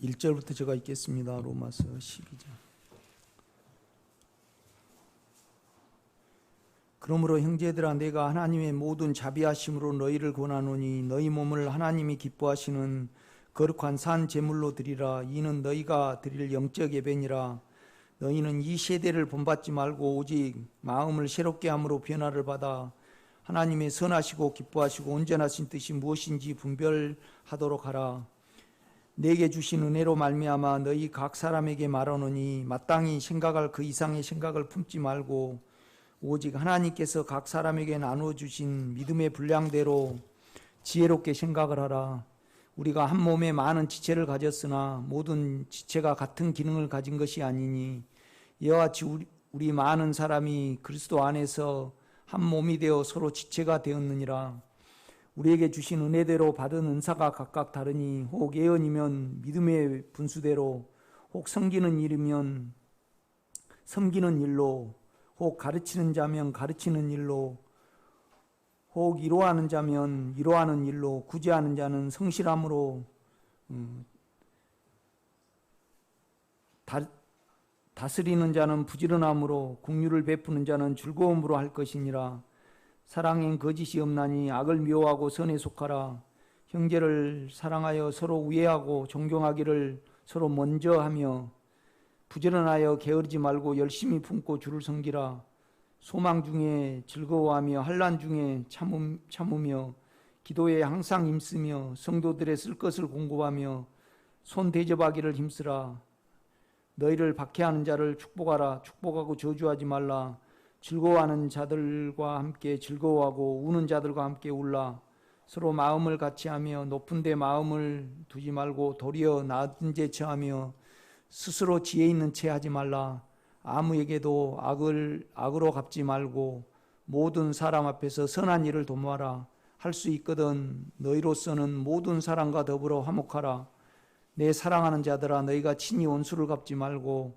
1절부터 제가 읽겠습니다. 로마서 12장. 그러므로 형제들아, 내가 하나님의 모든 자비하심으로 너희를 권하노니 너희 몸을 하나님이 기뻐하시는 거룩한 산 제물로 드리라. 이는 너희가 드릴 영적 예배니라. 너희는 이 세대를 본받지 말고 오직 마음을 새롭게 함으로 변화를 받아 하나님의 선하시고 기뻐하시고 온전하신 뜻이 무엇인지 분별하도록 하라. 내게 주신 은혜로 말미암아 너희 각 사람에게 말하노니 마땅히 생각할 그 이상의 생각을 품지 말고 오직 하나님께서 각 사람에게 나누어 주신 믿음의 분량대로 지혜롭게 생각을 하라. 우리가 한 몸에 많은 지체를 가졌으나 모든 지체가 같은 기능을 가진 것이 아니니 이와 같이 우리 많은 사람이 그리스도 안에서 한 몸이 되어 서로 지체가 되었느니라. 우리에게 주신 은혜대로 받은 은사가 각각 다르니 혹 예언이면 믿음의 분수대로, 혹 섬기는 일이면 섬기는 일로, 혹 가르치는 자면 가르치는 일로, 혹 위로하는 자면 위로하는 일로, 구제하는 자는 성실함으로, 다스리는 자는 부지런함으로, 긍휼을 베푸는 자는 즐거움으로 할 것이니라. 사랑엔 거짓이 없나니 악을 미워하고 선에 속하라. 형제를 사랑하여 서로 우애하고 존경하기를 서로 먼저 하며 부지런하여 게으르지 말고 열심히 품고 주를 섬기라. 소망 중에 즐거워하며 환난 중에 참으며 기도에 항상 힘쓰며 성도들의 쓸 것을 공급하며 손 대접하기를 힘쓰라. 너희를 박해하는 자를 축복하라. 축복하고 저주하지 말라. 즐거워하는 자들과 함께 즐거워하고 우는 자들과 함께 울라. 서로 마음을 같이하며 높은 데 마음을 두지 말고 도리어 낮은 데 처하며 스스로 지혜 있는 채 하지 말라. 아무에게도 악으로 갚지 말고 모든 사람 앞에서 선한 일을 도모하라. 할 수 있거든 너희로서는 모든 사람과 더불어 화목하라. 내 사랑하는 자들아, 너희가 친히 원수를 갚지 말고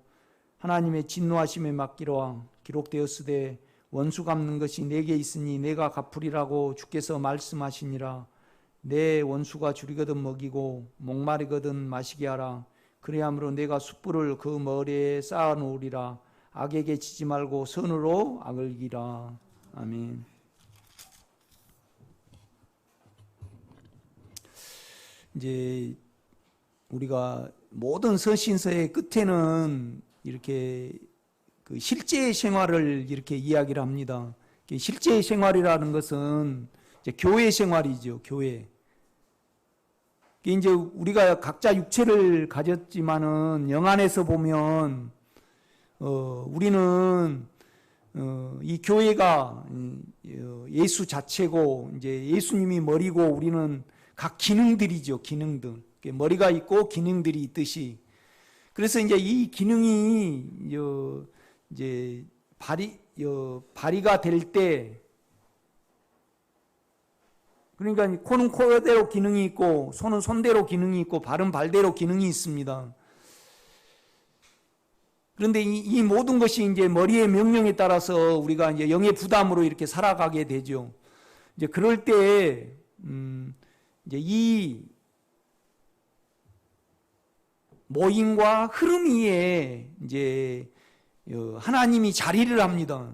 하나님의 진노하심에 맡기라. 기록되었으되 원수 갚는 것이 내게 있으니 내가 갚으리라고 주께서 말씀하시니라. 내 원수가 줄이거든 먹이고 목마르거든 마시게 하라. 그래야므로 내가 숯불을 그 머리에 쌓아 놓으리라. 악에게 지지 말고 선으로 악을 이기라. 아멘. 이제 우리가 모든 서신서의 끝에는 이렇게 그 실제 생활을 이렇게 이야기를 합니다. 실제 생활이라는 것은 이제 교회 생활이죠. 교회. 이제 우리가 각자 육체를 가졌지만은 영 안에서 보면 우리는 이 교회가 예수 자체고 이제 예수님이 머리고 우리는 각 기능들이죠. 기능들. 머리가 있고 기능들이 있듯이. 그래서 이제 이 기능이 이제 발휘가 될 때, 그러니까 코는 코대로 기능이 있고 손은 손대로 기능이 있고 발은 발대로 기능이 있습니다. 그런데 이 모든 것이 이제 머리의 명령에 따라서 우리가 이제 영의 부담으로 이렇게 살아가게 되죠. 이제 그럴 때 이제 이 모임과 흐름 위에 이제 하나님이 자리를 합니다.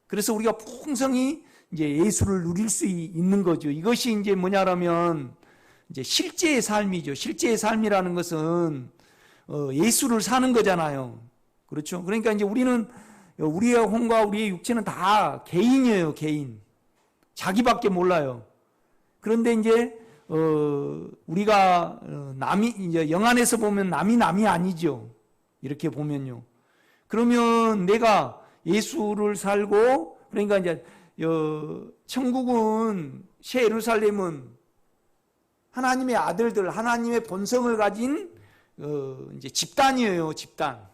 그래서 우리가 풍성히 이제 예수를 누릴 수 있는 거죠. 이것이 이제 뭐냐라면 이제 실제의 삶이죠. 실제의 삶이라는 것은 예수를 사는 거잖아요. 그렇죠? 그러니까 이제 우리는 우리의 혼과 우리의 육체는 다 개인이에요. 개인. 자기밖에 몰라요. 그런데 이제 우리가 남이 이제 영 안에서 보면 남이 아니죠. 이렇게 보면요. 그러면 내가 예수를 살고, 그러니까 이제 천국은 새 예루살렘은 하나님의 아들들, 하나님의 본성을 가진 이제 집단이에요. 집단.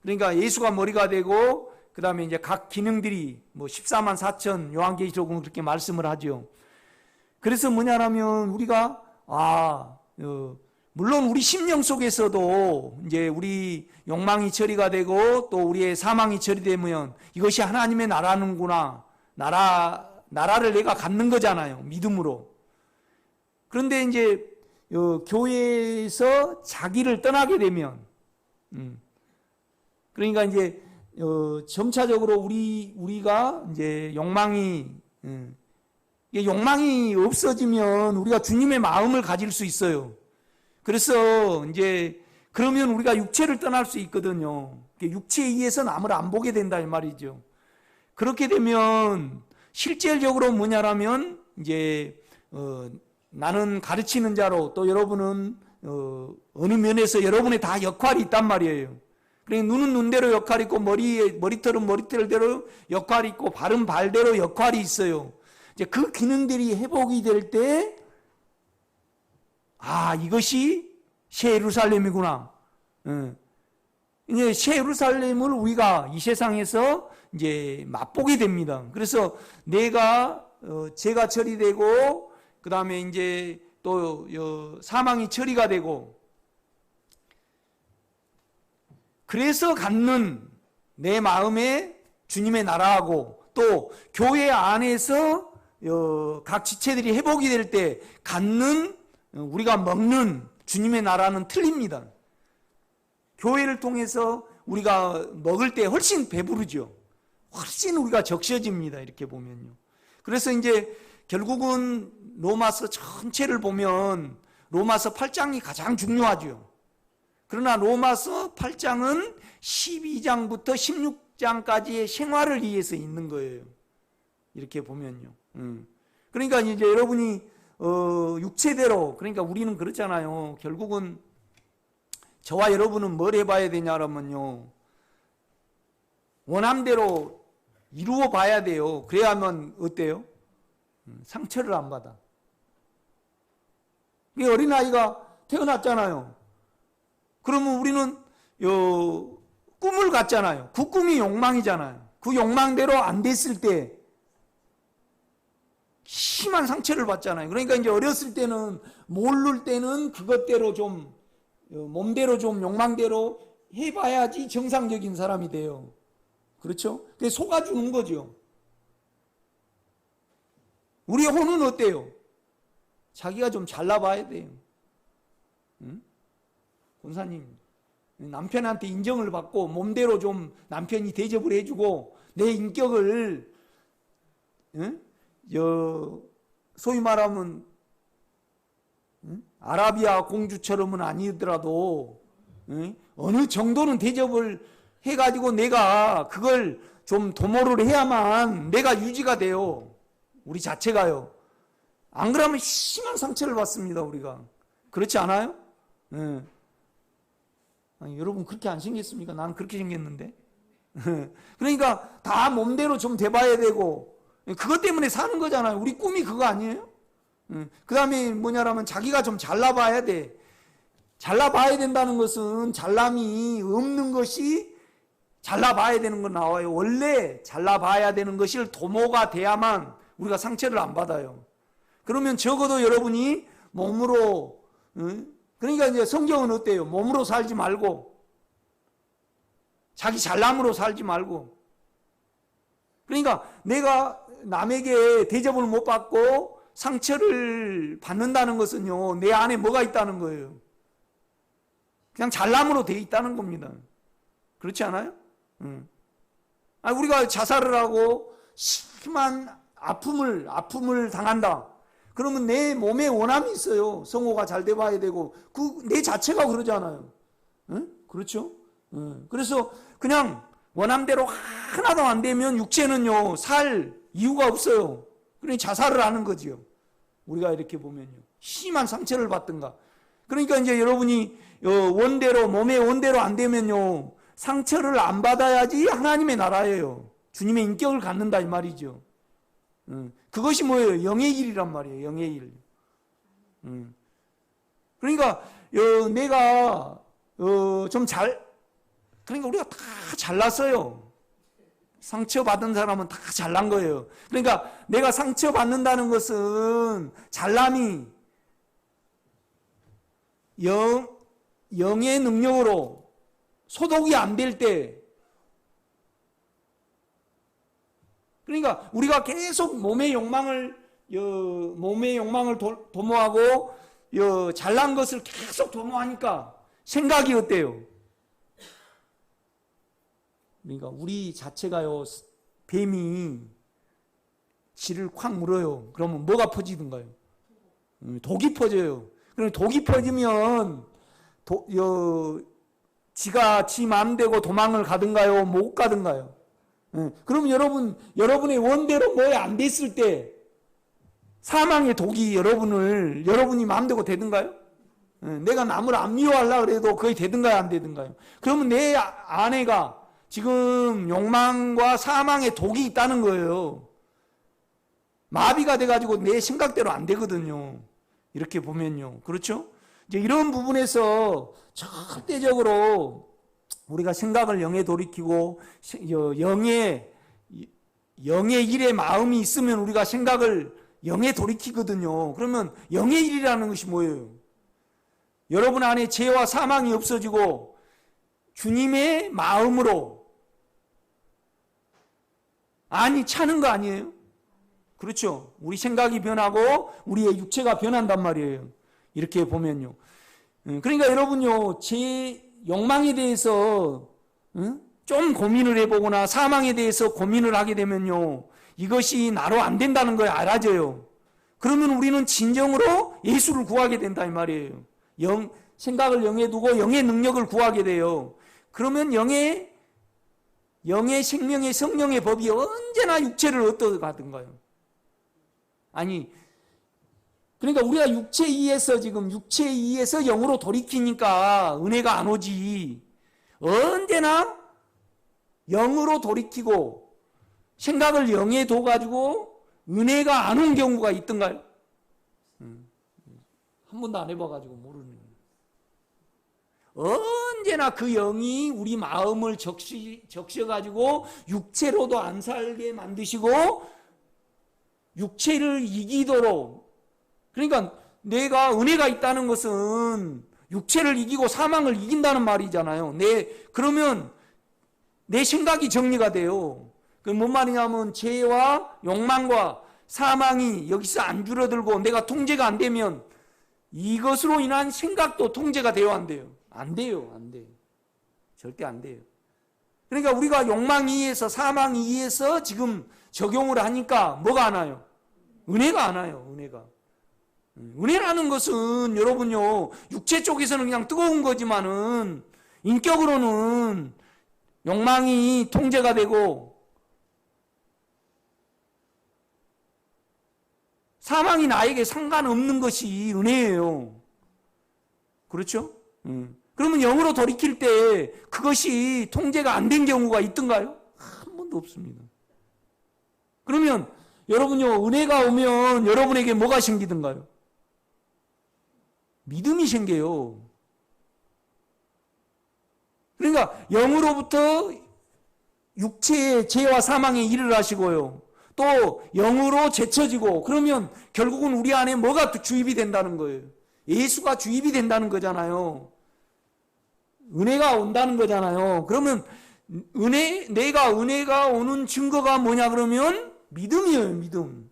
그러니까 예수가 머리가 되고 그다음에 이제 각 기능들이 뭐 14만 4천 요한계시록은 그렇게 말씀을 하죠. 그래서 뭐냐라면 우리가 물론 우리 심령 속에서도 이제 우리 욕망이 처리가 되고 또 우리의 사망이 처리되면 이것이 하나님의 나라는구나. 나라를 내가 갖는 거잖아요. 믿음으로. 그런데 이제 교회에서 자기를 떠나게 되면, 그러니까 이제 점차적으로 우리가 이제 욕망이 없어지면 우리가 주님의 마음을 가질 수 있어요. 그래서 이제 그러면 우리가 육체를 떠날 수 있거든요. 육체에 의해서 남을 안 보게 된다 이 말이죠. 그렇게 되면 실질적으로 뭐냐라면 이제 나는 가르치는 자로, 또 여러분은 어느 면에서 여러분의 다 역할이 있단 말이에요. 그러니까 눈은 눈대로 역할이 있고 머리털은 머리털대로 역할이 있고 발은 발대로 역할이 있어요. 이제 그 기능들이 회복이 될 때, 이것이 새 예루살렘이구나. 이제 새 예루살렘을 우리가 이 세상에서 이제 맛보게 됩니다. 그래서 죄가 처리되고, 그 다음에 이제 또 사망이 처리가 되고, 그래서 갖는 내 마음에 주님의 나라하고, 또 교회 안에서 각 지체들이 회복이 될 때 갖는, 우리가 먹는 주님의 나라는 틀립니다. 교회를 통해서 우리가 먹을 때 훨씬 배부르죠. 훨씬 우리가 적셔집니다. 이렇게 보면요. 그래서 이제 결국은 로마서 전체를 보면 로마서 8장이 가장 중요하죠. 그러나 로마서 8장은 12장부터 16장까지의 생활을 위해서 있는 거예요. 이렇게 보면요. 그러니까 이제 여러분이 육체대로, 그러니까 우리는 그렇잖아요. 결국은 저와 여러분은 뭘 해봐야 되냐면요, 원함대로 이루어 봐야 돼요. 그래야만 어때요? 상처를 안 받아. 어린아이가 태어났잖아요. 그러면 우리는 꿈을 갖잖아요. 그 꿈이 욕망이잖아요. 그 욕망대로 안 됐을 때 심한 상처를 받잖아요. 그러니까 이제 어렸을 때는, 모를 때는 그것대로 좀, 몸대로 좀 욕망대로 해봐야지 정상적인 사람이 돼요. 그렇죠? 그게 속아주는 거죠. 우리 혼은 어때요? 자기가 좀 잘나봐야 돼요. 응? 권사님, 남편한테 인정을 받고 몸대로 좀 남편이 대접을 해주고 내 인격을, 응? 소위 말하면 아라비아 공주처럼은 아니더라도 어느 정도는 대접을 해가지고 내가 그걸 좀 도모를 해야만 내가 유지가 돼요. 우리 자체가요. 안 그러면 심한 상처를 받습니다. 우리가. 그렇지 않아요? 아니, 여러분 그렇게 안 생겼습니까? 나는 그렇게 생겼는데. 그러니까 다 몸대로 좀 돼봐야 되고, 그것 때문에 사는 거잖아요. 우리 꿈이 그거 아니에요? 그 다음에 뭐냐라면 자기가 좀 잘나봐야 돼. 잘나봐야 된다는 것은 잘남이 없는 것이 잘나봐야 되는 거 나와요. 원래 잘나봐야 되는 것이 도모가 돼야만 우리가 상처를 안 받아요. 그러면 적어도 여러분이 몸으로, 그러니까 이제 성경은 어때요? 몸으로 살지 말고, 자기 잘남으로 살지 말고, 그러니까 내가 남에게 대접을 못 받고 상처를 받는다는 것은요, 내 안에 뭐가 있다는 거예요? 그냥 잘남으로 돼 있다는 겁니다. 그렇지 않아요? 우리가 자살을 하고 심한 아픔을 당한다. 그러면 내 몸에 원함이 있어요. 성호가 잘 돼봐야 되고, 내 자체가 그러잖아요. 그렇죠? 그래서 그냥 원함대로 하나도 안 되면 육체는요, 살 이유가 없어요. 그러니 자살을 하는 거지요. 우리가 이렇게 보면요. 심한 상처를 받든가. 그러니까 이제 여러분이 원대로, 몸의 원대로 안 되면요, 상처를 안 받아야지 하나님의 나라예요. 주님의 인격을 갖는다 이 말이죠. 그것이 뭐예요? 영의 일이란 말이에요. 영의 일. 그러니까 내가 그러니까 우리가 다 잘났어요. 상처받은 사람은 다 잘난 거예요. 그러니까 내가 상처받는다는 것은 잘남이 영의 능력으로 소독이 안 될 때, 그러니까 우리가 계속 몸의 욕망을 도모하고 잘난 것을 계속 도모하니까 생각이 어때요? 그러니까 우리 자체가요, 뱀이 쥐를 콱 물어요. 그러면 뭐가 퍼지든가요? 독이 퍼져요. 그럼 독이 퍼지면 지가 지 마음대로 도망을 가든가요? 못 가든가요? 그러면 여러분의 원대로 뭐 안 됐을 때 사망의 독이 여러분이 마음대로 되든가요? 내가 남을 안 미워하려고 그래도 거의 되든가요? 안 되든가요? 그러면 내 안에가 지금 욕망과 사망의 독이 있다는 거예요. 마비가 돼가지고 내 생각대로 안 되거든요. 이렇게 보면요. 그렇죠? 이제 이런 부분에서 절대적으로 우리가 생각을 영에 돌이키고 영의 일에 마음이 있으면 우리가 생각을 영에 돌이키거든요. 그러면 영의 일이라는 것이 뭐예요? 여러분 안에 죄와 사망이 없어지고 주님의 마음으로 안이 차는 거 아니에요? 그렇죠? 우리 생각이 변하고 우리의 육체가 변한단 말이에요. 이렇게 보면요. 그러니까 여러분요, 제 욕망에 대해서 좀 고민을 해보거나 사망에 대해서 고민을 하게 되면요, 이것이 나로 안 된다는 걸 알아져요. 그러면 우리는 진정으로 예수를 구하게 된다 이 말이에요. 생각을 영에 두고 영의 능력을 구하게 돼요. 그러면 영의 생명의 성령의 법이 언제나 육체를 어떠가든가요? 아니, 그러니까 우리가 육체에 의해서 영으로 돌이키니까 은혜가 안 오지. 언제나 영으로 돌이키고 생각을 영에 둬가지고 은혜가 안 온 경우가 있던가요? 한 번도 안 해봐가지고 모르는. 언제나 그 영이 우리 마음을 적셔가지고 육체로도 안 살게 만드시고 육체를 이기도록. 그러니까 내가 은혜가 있다는 것은 육체를 이기고 사망을 이긴다는 말이잖아요. 그러면 내 생각이 정리가 돼요. 그 뭔 말이냐면 죄와 욕망과 사망이 여기서 안 줄어들고 내가 통제가 안 되면 이것으로 인한 생각도 통제가 돼요, 안 돼요? 안 돼요, 안 돼요. 절대 안 돼요. 그러니까 우리가 욕망에 의해서 사망에 의해서 지금 적용을 하니까 뭐가 안 와요? 은혜가 안 와요, 은혜가. 은혜라는 것은 여러분요, 육체 쪽에서는 그냥 뜨거운 거지만은 인격으로는 욕망이 통제가 되고 사망이 나에게 상관없는 것이 은혜예요. 그렇죠? 그러면 영으로 돌이킬 때 그것이 통제가 안 된 경우가 있던가요? 한 번도 없습니다. 그러면 여러분요, 은혜가 오면 여러분에게 뭐가 생기던가요? 믿음이 생겨요. 그러니까 영으로부터 육체의 죄와 사망에 일을 하시고요. 또 영으로 제쳐지고 그러면 결국은 우리 안에 뭐가 주입이 된다는 거예요? 예수가 주입이 된다는 거잖아요. 은혜가 온다는 거잖아요. 그러면 내가 은혜가 오는 증거가 뭐냐 그러면 믿음이에요, 믿음.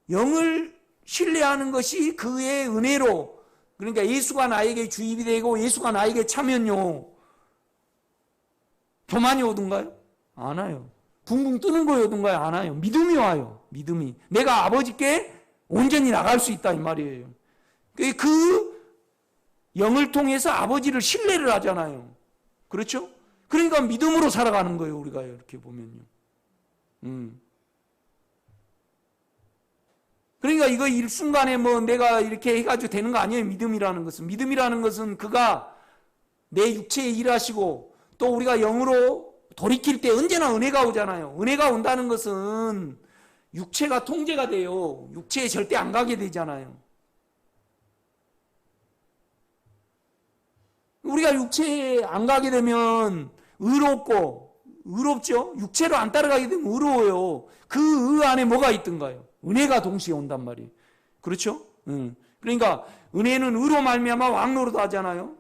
영을 신뢰하는 것이 그의 은혜로, 그러니까 예수가 나에게 주입이 되고 예수가 나에게 차면요, 교만이 오든가요? 안 와요. 붕붕 뜨는 거에 오든가요? 안 와요. 믿음이 와요. 믿음이. 내가 아버지께 온전히 나갈 수 있다 이 말이에요. 그 영을 통해서 아버지를 신뢰를 하잖아요. 그렇죠? 그러니까 믿음으로 살아가는 거예요, 우리가 이렇게 보면요. 그러니까 이거 일순간에 뭐 내가 이렇게 해가지고 되는 거 아니에요, 믿음이라는 것은. 믿음이라는 것은 그가 내 육체에 일하시고 또 우리가 영으로 돌이킬 때 언제나 은혜가 오잖아요. 은혜가 온다는 것은 육체가 통제가 돼요. 육체에 절대 안 가게 되잖아요. 우리가 육체에 안 가게 되면 의롭죠? 육체로 안 따라가게 되면 의로워요. 그 안에 뭐가 있던가요? 은혜가 동시에 온단 말이에요. 그렇죠? 그러니까 은혜는 의로 말미암아 왕노로도 하잖아요.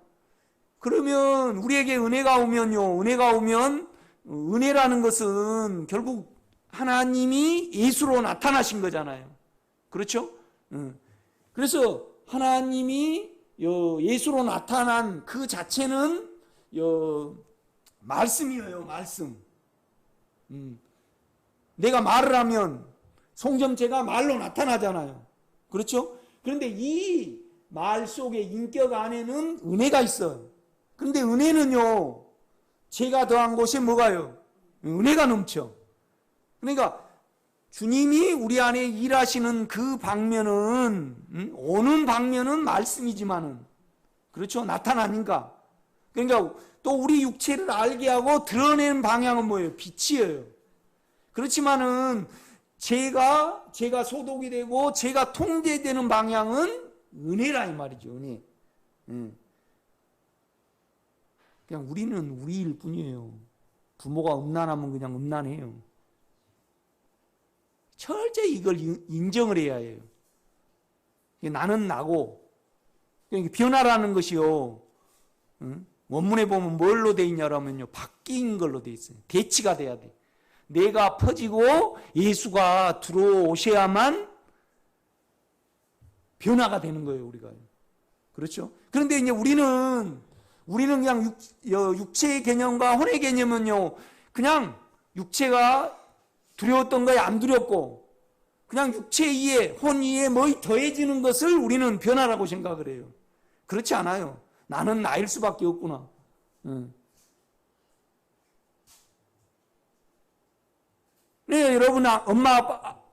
그러면 우리에게 은혜가 오면요, 은혜라는 것은 결국 하나님이 예수로 나타나신 거잖아요. 그렇죠? 그래서 하나님이 예수로 나타난 그 자체는 말씀이에요. 말씀. 내가 말을 하면 송정체가 말로 나타나잖아요. 그렇죠? 그런데 이 말 속에 인격 안에는 은혜가 있어요. 그런데 은혜는요, 죄가 더한 곳에 뭐가요? 은혜가 넘쳐. 그러니까 주님이 우리 안에 일하시는 그 방면은, 오는 방면은 말씀이지만은, 그렇죠? 나타나니까. 그러니까 또 우리 육체를 알게 하고 드러내는 방향은 뭐예요? 빛이에요. 그렇지만은 죄가 소독이 되고 죄가 통제되는 방향은 은혜라 이 말이죠. 은혜. 그냥 우리는 우리일 뿐이에요. 부모가 음란하면 그냥 음란해요. 철저히 이걸 인정을 해야 해요. 나는 나고, 변화라는 것이요, 원문에 보면 뭘로 돼 있냐라면요, 바뀐 걸로 돼 있어요. 대치가 돼야 돼. 내가 퍼지고 예수가 들어오셔야만 변화가 되는 거예요, 우리가. 그렇죠? 그런데 이제 우리는 그냥 육체의 개념과 혼의 개념은요, 그냥 육체가 두려웠던 거에 안 두렵고, 그냥 육체 이해, 혼 이해 뭐 더해지는 것을 우리는 변화라고 생각을 해요. 그렇지 않아요. 나는 나일 수밖에 없구나. 네, 여러분, 엄마,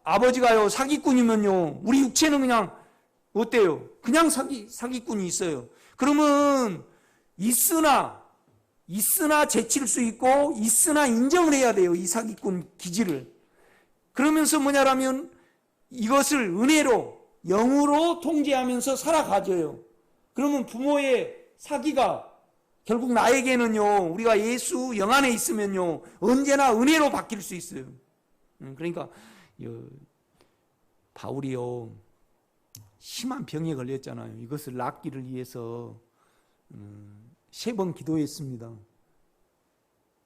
아버지가요, 사기꾼이면요, 우리 육체는 그냥, 어때요? 그냥 사기꾼이 있어요. 그러면, 있으나 제칠 수 있고, 있으나 인정을 해야 돼요, 이 사기꾼 기질을. 그러면서 뭐냐라면, 이것을 은혜로, 영으로 통제하면서 살아가져요. 그러면 부모의 사기가 결국 나에게는요, 우리가 예수 영 안에 있으면요, 언제나 은혜로 바뀔 수 있어요. 그러니까 바울이요, 심한 병에 걸렸잖아요. 이것을 낫기를 위해서 3번 기도했습니다.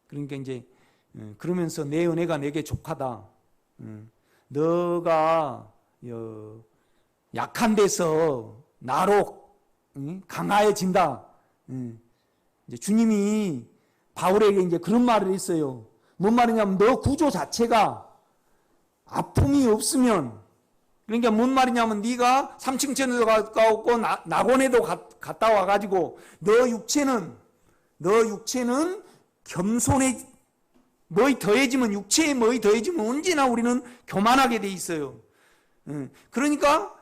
그러니까 이제 그러면서 내 은혜가 내게 족하다. 너가 약한 데서 나로 강화해진다. 이제 주님이 바울에게 이제 그런 말을 했어요. 뭔 말이냐면 너 구조 자체가 아픔이 없으면, 그러니까 뭔 말이냐면 네가 삼층천에도 갔다 왔고 낙원에도 갔다 와가지고 너 육체는 겸손해, 뭐이 더해지면, 육체에 뭐이 더해지면 언제나 우리는 교만하게 돼 있어요. 그러니까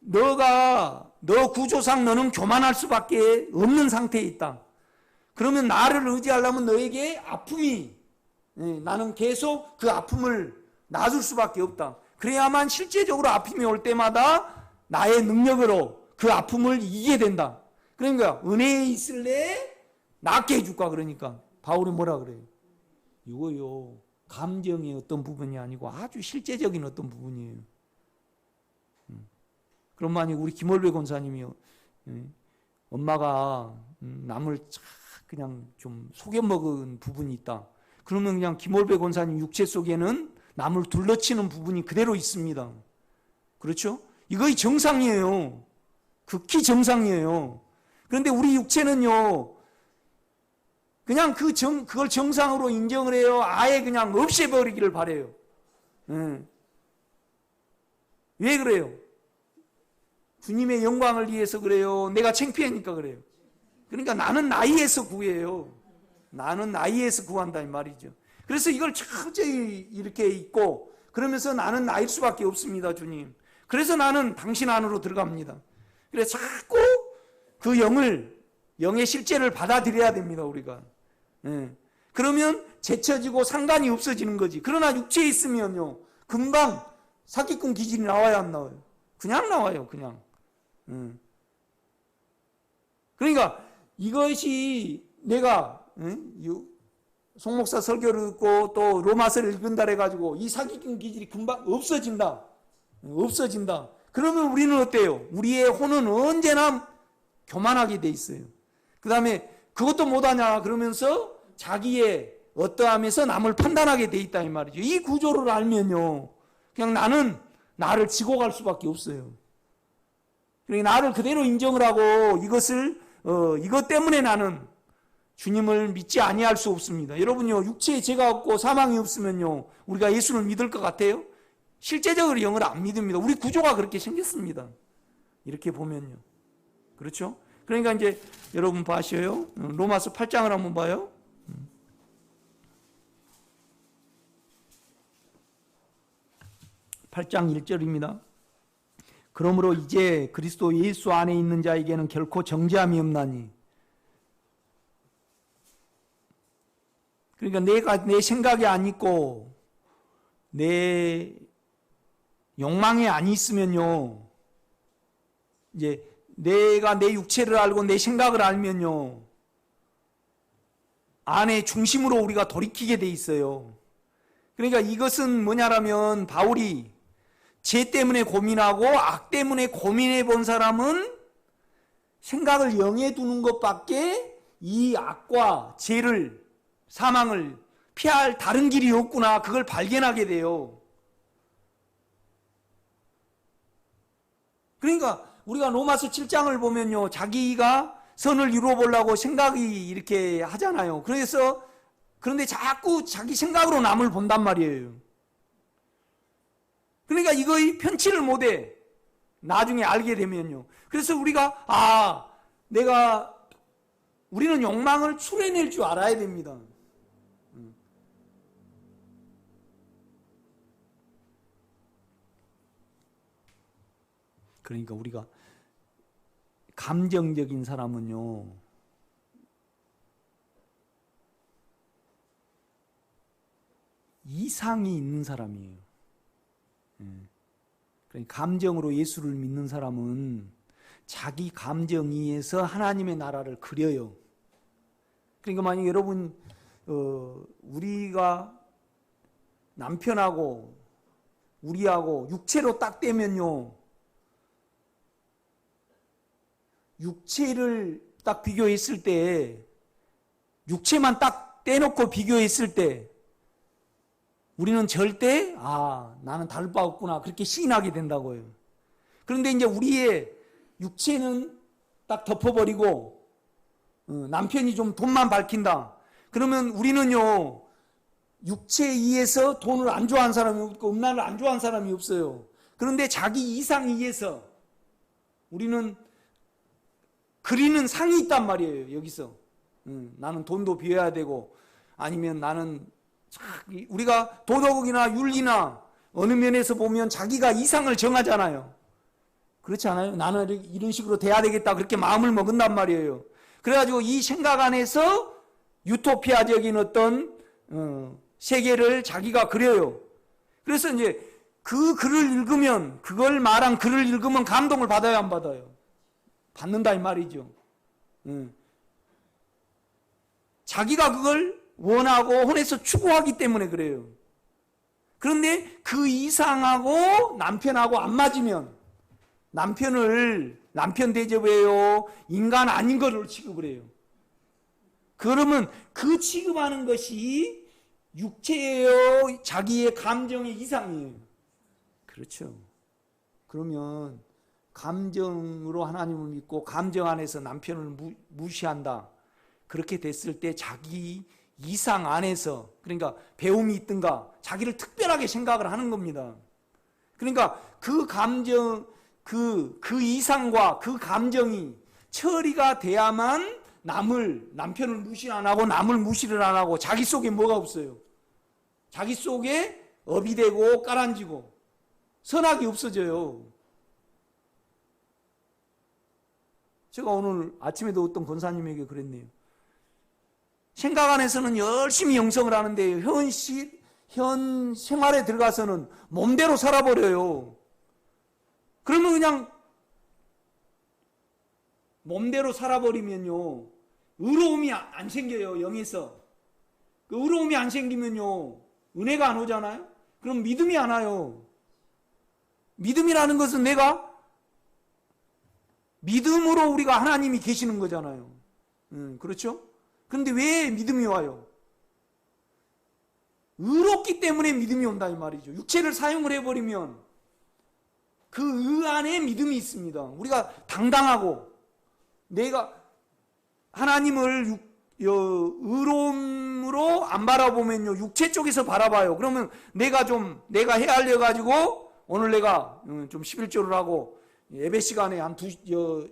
너 구조상 너는 교만할 수밖에 없는 상태에 있다. 그러면 나를 의지하려면 너에게 아픔이, 나는 계속 그 아픔을 놔줄 수밖에 없다. 그래야만 실제적으로 아픔이 올 때마다 나의 능력으로 그 아픔을 이기게 된다. 그러니까 은혜에 있을래 낫게 해줄까. 그러니까 바울이 뭐라 그래요? 이거요, 감정의 어떤 부분이 아니고 아주 실제적인 어떤 부분이에요. 그럼 만약 우리 김월배 권사님이요, 엄마가 남을 그냥 좀 속여먹은 부분이 있다. 그러면 그냥 김월배 권사님 육체 속에는 남을 둘러치는 부분이 그대로 있습니다. 그렇죠? 이거의 정상이에요. 극히 정상이에요. 그런데 우리 육체는요, 그냥 그걸 정상으로 인정을 해요. 아예 그냥 없애버리기를 바래요. 왜 그래요? 주님의 영광을 위해서 그래요? 내가 창피하니까 그래요? 그러니까 나는 나이에서 구해요. 나는 나이에서 구한다 이 말이죠. 그래서 이걸 철저히 이렇게 있고, 그러면서 나는 나일 수밖에 없습니다, 주님. 그래서 나는 당신 안으로 들어갑니다. 그래서 자꾸 그 영의 실제를 받아들여야 됩니다, 우리가. 그러면 제쳐지고 상관이 없어지는 거지. 그러나 육체에 있으면요, 금방 사기꾼 기질이 나와요, 안 나와요? 그냥 나와요, 그냥. 그러니까 이것이 내가 송 목사 설교를 듣고 또 로마서를 읽는다 해가지고 이 사기꾼 기질이 금방 없어진다. 그러면 우리는 어때요? 우리의 혼은 언제나 교만하게 돼 있어요. 그 다음에 그것도 못하냐 그러면서 자기의 어떠함에서 남을 판단하게 돼 있다 이 말이죠. 이 구조를 알면요, 그냥 나는 나를 지고 갈 수밖에 없어요. 그러니까 나를 그대로 인정을 하고 이것 때문에 나는 주님을 믿지 아니할 수 없습니다. 여러분요, 육체에 죄가 없고 사망이 없으면요, 우리가 예수를 믿을 것 같아요? 실제적으로 영을 안 믿습니다. 우리 구조가 그렇게 생겼습니다. 이렇게 보면요. 그렇죠? 그러니까 이제 여러분 봐셔요. 로마서 8장을 한번 봐요. 8장 1절입니다. 그러므로 이제 그리스도 예수 안에 있는 자에게는 결코 정죄함이 없나니. 그러니까 내가 내 생각에 안 있고 내 욕망에 안 있으면요, 이제 내가 내 육체를 알고 내 생각을 알면요, 안에 중심으로 우리가 돌이키게 돼 있어요. 그러니까 이것은 뭐냐라면, 바울이 죄 때문에 고민하고 악 때문에 고민해 본 사람은 생각을 영에 두는 것밖에 이 악과 죄를, 사망을 피할 다른 길이 없구나, 그걸 발견하게 돼요. 그러니까 우리가 로마서 7장을 보면요, 자기가 선을 이루어 보려고 생각이 이렇게 하잖아요. 그런데 자꾸 자기 생각으로 남을 본단 말이에요. 그러니까 이거의 편치를 못해. 나중에 알게 되면요. 그래서 우리는 욕망을 추려낼 줄 알아야 됩니다. 그러니까 우리가 감정적인 사람은요, 이상이 있는 사람이에요. 그러니까 감정으로 예수를 믿는 사람은 자기 감정위에서 하나님의 나라를 그려요. 그러니까 만약 여러분 우리가 남편하고 우리하고 육체로 딱 떼면요, 육체를 딱 비교했을 때, 육체만 딱 떼놓고 비교했을 때 우리는 절대 나는 다를 바 없구나, 그렇게 시인하게 된다고요. 그런데 이제 우리의 육체는 딱 덮어버리고 남편이 좀 돈만 밝힌다, 그러면 우리는요, 육체에 의해서 돈을 안 좋아하는 사람이 없고 음란을 안 좋아하는 사람이 없어요. 그런데 자기 이상에 의해서 우리는 그리는 상이 있단 말이에요. 여기서 나는 돈도 비워야 되고, 아니면 나는, 우리가 도덕이나 윤리나 어느 면에서 보면 자기가 이상을 정하잖아요. 그렇지 않아요? 나는 이런 식으로 돼야 되겠다, 그렇게 마음을 먹은단 말이에요. 그래가지고 이 생각 안에서 유토피아적인 어떤 세계를 자기가 그려요. 그래서 이제 그 글을 읽으면, 그걸 말한 글을 읽으면 감동을 받아요, 안 받아요? 받는다 이 말이죠. 자기가 그걸 원하고 혼에서 추구하기 때문에 그래요. 그런데 그 이상하고 남편하고 안 맞으면 남편 대접해요, 인간 아닌 거를 취급을 해요. 그러면 그 취급하는 것이 육체예요, 자기의 감정의 이상이에요. 그렇죠. 그러면 감정으로 하나님을 믿고 감정 안에서 남편을 무시한다, 그렇게 됐을 때 자기 이상 안에서, 그러니까 배움이 있든가 자기를 특별하게 생각을 하는 겁니다. 그러니까 그 감정, 그 이상과 그 감정이 처리가 돼야만 남편을 무시 안 하고 남을 무시를 안 하고 자기 속에 뭐가 없어요. 자기 속에 업이 되고 깔아앉고 선악이 없어져요. 제가 오늘 아침에도 어떤 권사님에게 그랬네요. 생각 안에서는 열심히 영성을 하는데 현 생활에 들어가서는 몸대로 살아버려요. 그러면 그냥 몸대로 살아버리면요, 의로움이 안 생겨요, 영에서. 그 의로움이 안 생기면요, 은혜가 안 오잖아요. 그럼 믿음이 안 와요. 믿음이라는 것은 믿음으로 우리가 하나님이 계시는 거잖아요. 그렇죠? 그런데 왜 믿음이 와요? 의롭기 때문에 믿음이 온다 이 말이죠. 육체를 사용을 해버리면 그 안에 믿음이 있습니다. 우리가 당당하고 내가 하나님을 의로움으로 안 바라보면요, 육체 쪽에서 바라봐요. 그러면 내가 헤아려 가지고 오늘 내가 좀 11조를 하고 예배 시간에 한 20분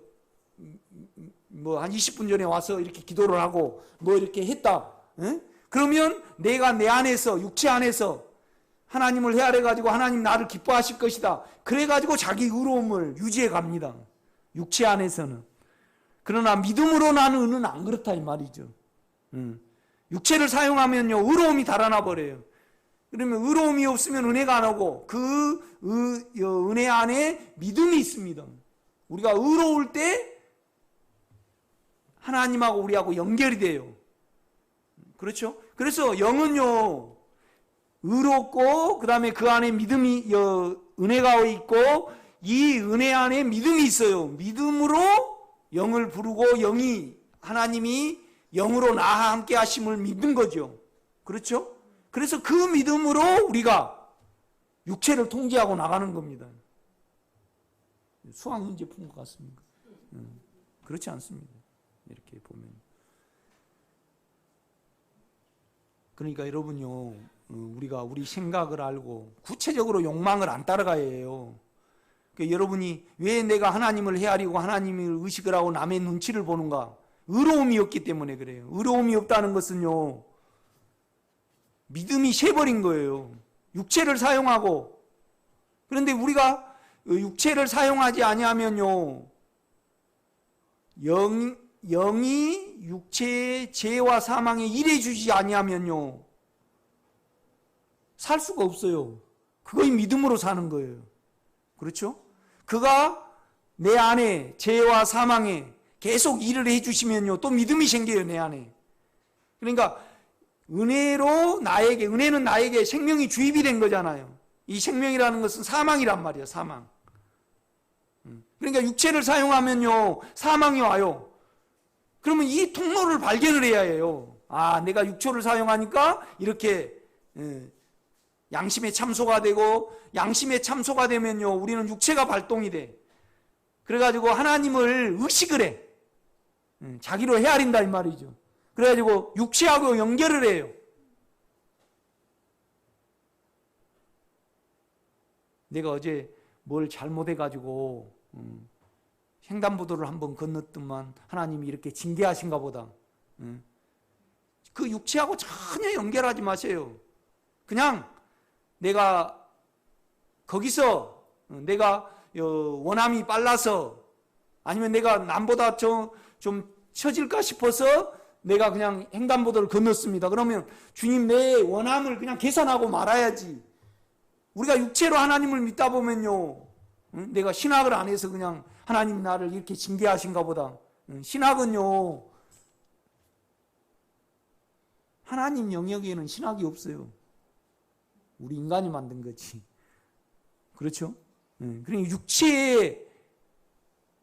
전에 와서 이렇게 기도를 하고 뭐 이렇게 했다. 그러면 내가 내 안에서, 육체 안에서 하나님을 헤아려 가지고 하나님 나를 기뻐하실 것이다. 그래 가지고 자기 의로움을 유지해 갑니다. 육체 안에서는. 그러나 믿음으로 나는 은은 안 그렇다 이 말이죠. 육체를 사용하면요, 의로움이 달아나 버려요. 그러면 의로움이 없으면 은혜가 안 오고 그 은혜 안에 믿음이 있습니다. 우리가 의로울 때 하나님하고 우리하고 연결이 돼요. 그렇죠? 그래서 영은요, 의롭고 그 다음에 그 안에 믿음이 은혜가 있고 이 은혜 안에 믿음이 있어요. 믿음으로 영을 부르고 하나님이 영으로 나와 함께 하심을 믿는 거죠. 그렇죠? 그래서 그 믿음으로 우리가 육체를 통제하고 나가는 겁니다. 수학 문제 푼 것 같습니까? 그렇지 않습니다. 이렇게 보면. 그러니까 여러분요, 우리가 우리 생각을 알고 구체적으로 욕망을 안 따라가야 해요. 그러니까 여러분이 왜 내가 하나님을 헤아리고 하나님을 의식을 하고 남의 눈치를 보는가? 의로움이 없기 때문에 그래요. 의로움이 없다는 것은요, 믿음이 새버린 거예요. 육체를 사용하고. 그런데 우리가 육체를 사용하지 아니하면요, 영이 육체의 죄와 사망에 일해 주지 아니하면요, 살 수가 없어요. 그거이 믿음으로 사는 거예요. 그렇죠? 그가 내 안에 죄와 사망에 계속 일을 해주시면요, 또 믿음이 생겨요, 내 안에. 그러니까 은혜는 나에게 생명이 주입이 된 거잖아요. 이 생명이라는 것은 사망이란 말이에요, 사망. 그러니까 육체를 사용하면요, 사망이 와요. 그러면 이 통로를 발견을 해야 해요. 아, 내가 육체를 사용하니까 이렇게 양심의 참소가 되고, 양심의 참소가 되면요, 우리는 육체가 발동이 돼. 그래가지고 하나님을 의식을 해. 자기로 헤아린다 이 말이죠. 그래가지고 육체하고 연결을 해요. 내가 어제 뭘 잘못해가지고 횡단보도를 한번 건넜더만 하나님이 이렇게 징계하신가 보다. 그 육체하고 전혀 연결하지 마세요. 그냥 내가 거기서 내가 원함이 빨라서, 아니면 내가 남보다 좀 처질까 싶어서 내가 그냥 횡단보도를 건넜습니다. 그러면 주님, 내 원함을 그냥 계산하고 말아야지. 우리가 육체로 하나님을 믿다 보면요, 내가 신학을 안 해서 그냥 하나님 나를 이렇게 징계하신가 보다. 신학은요, 하나님 영역에는 신학이 없어요. 우리 인간이 만든 거지. 그렇죠? 그러니까 육체의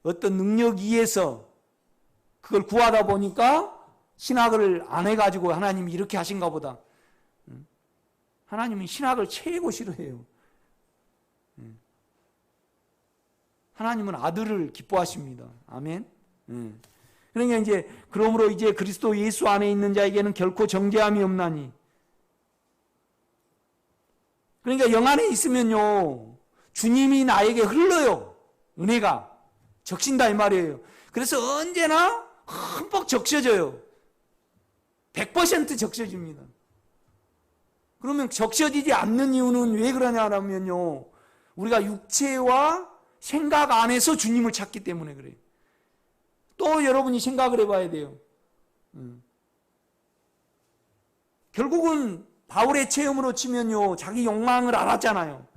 어떤 능력 위에서 그걸 구하다 보니까 신학을 안 해가지고 하나님이 이렇게 하신가 보다. 하나님은 신학을 최고 싫어해요. 하나님은 아들을 기뻐하십니다. 아멘. 그러니까 그러므로 이제 그리스도 예수 안에 있는 자에게는 결코 정죄함이 없나니. 그러니까 영 안에 있으면요, 주님이 나에게 흘러요. 은혜가 적신다 이 말이에요. 그래서 언제나 흠뻑 적셔져요. 100% 적셔집니다. 그러면 적셔지지 않는 이유는 왜 그러냐면요, 우리가 육체와 생각 안에서 주님을 찾기 때문에 그래요. 또 여러분이 생각을 해봐야 돼요. 결국은 바울의 체험으로 치면요, 자기 욕망을 알았잖아요.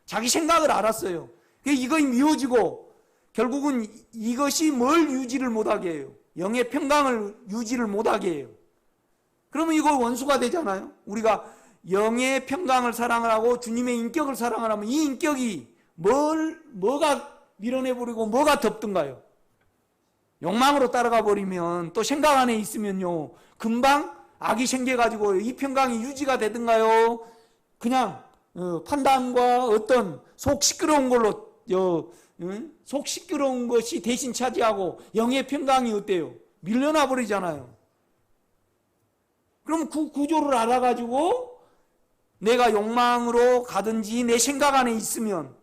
자기 생각을 알았어요. 이거이 미워지고 결국은 이것이 뭘 유지를 못하게 해요? 영의 평강을 유지를 못하게 해요. 그러면 이거 원수가 되잖아요. 우리가 영의 평강을 사랑을 하고 주님의 인격을 사랑을 하면 이 인격이 뭐가 밀어내버리고 뭐가 덮든가요? 욕망으로 따라가 버리면, 또 생각 안에 있으면요, 금방 악이 생겨가지고 이 평강이 유지가 되든가요? 그냥 판단과 어떤 속 시끄러운 걸로 속 시끄러운 것이 대신 차지하고 영의 평강이 어때요? 밀려나 버리잖아요. 그럼 그 구조를 알아가지고 내가 욕망으로 가든지 내 생각 안에 있으면,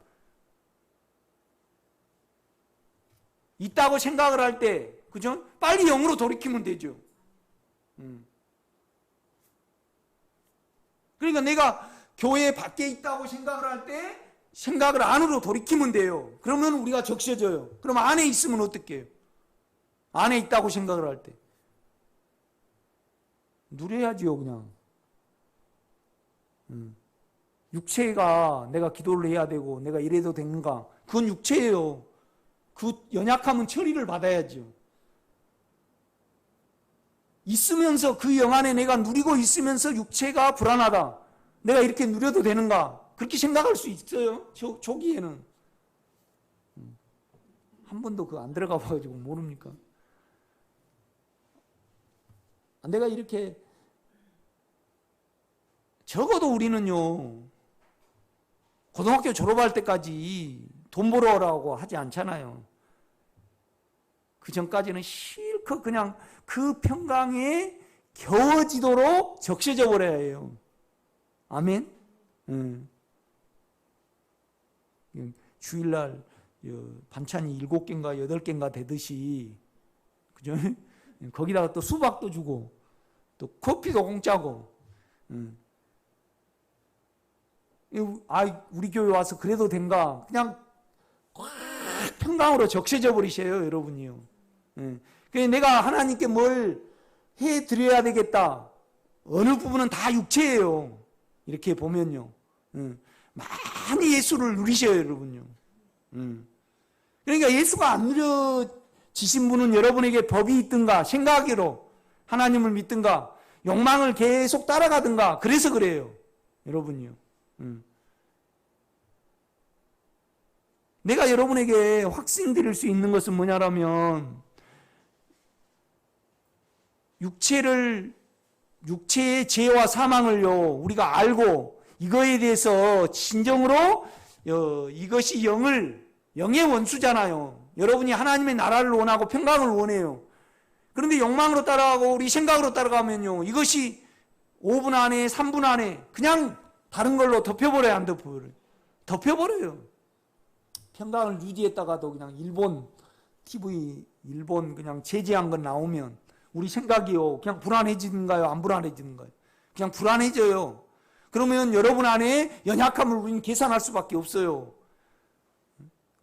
있다고 생각을 할 때, 그죠? 빨리 영으로 돌이키면 되죠. 그러니까 내가 교회 밖에 있다고 생각을 할 때 생각을 안으로 돌이키면 돼요. 그러면 우리가 적셔져요. 그럼 안에 있으면 어떻게 해요? 안에 있다고 생각을 할 때 누려야지요, 그냥. 육체가 내가 기도를 해야 되고 내가 이래도 되는가? 그건 육체예요. 그 연약함은 처리를 받아야죠. 있으면서 그 영 안에 내가 누리고 있으면서 육체가 불안하다. 내가 이렇게 누려도 되는가? 그렇게 생각할 수 있어요. 초기에는. 한 번도 그거 안 들어가 봐가지고 모릅니까? 내가 이렇게, 적어도 우리는요, 고등학교 졸업할 때까지 돈 벌어라고 하지 않잖아요. 그 전까지는 실컷 그냥 그 평강에 겨워지도록 적셔져 버려야 해요. 아멘? 주일날 반찬이 7개인가 8개인가 되듯이, 그죠? 거기다가 또 수박도 주고 또 커피도 공짜고. 우리 교회 와서 그래도 된가? 그냥 꽉 평강으로 적셔져 버리셔요, 여러분이요. 그래서 내가 하나님께 뭘 해드려야 되겠다. 어느 부분은 다 육체예요. 이렇게 보면요. 많이 예수를 누리셔요, 여러분요. 그러니까 예수가 안 누려지신 분은 여러분에게 법이 있든가, 생각으로 하나님을 믿든가, 욕망을 계속 따라가든가, 그래서 그래요, 여러분요. 내가 여러분에게 확신드릴 수 있는 것은 뭐냐라면, 육체의 죄와 사망을요, 우리가 알고 이거에 대해서 진정으로 이것이 영의 원수잖아요. 여러분이 하나님의 나라를 원하고 평강을 원해요. 그런데 욕망으로 따라가고 우리 생각으로 따라가면요, 이것이 5분 안에 3분 안에 그냥 다른 걸로 덮여버려요. 안 덮여버려요. 덮여버려요. 평강을 유지했다가도 그냥 TV 일본 그냥 제재한 건 나오면 우리 생각이요, 그냥 불안해지는가요? 안 불안해지는가요? 그냥 불안해져요. 그러면 여러분 안에 연약함을 우리는 계산할 수밖에 없어요.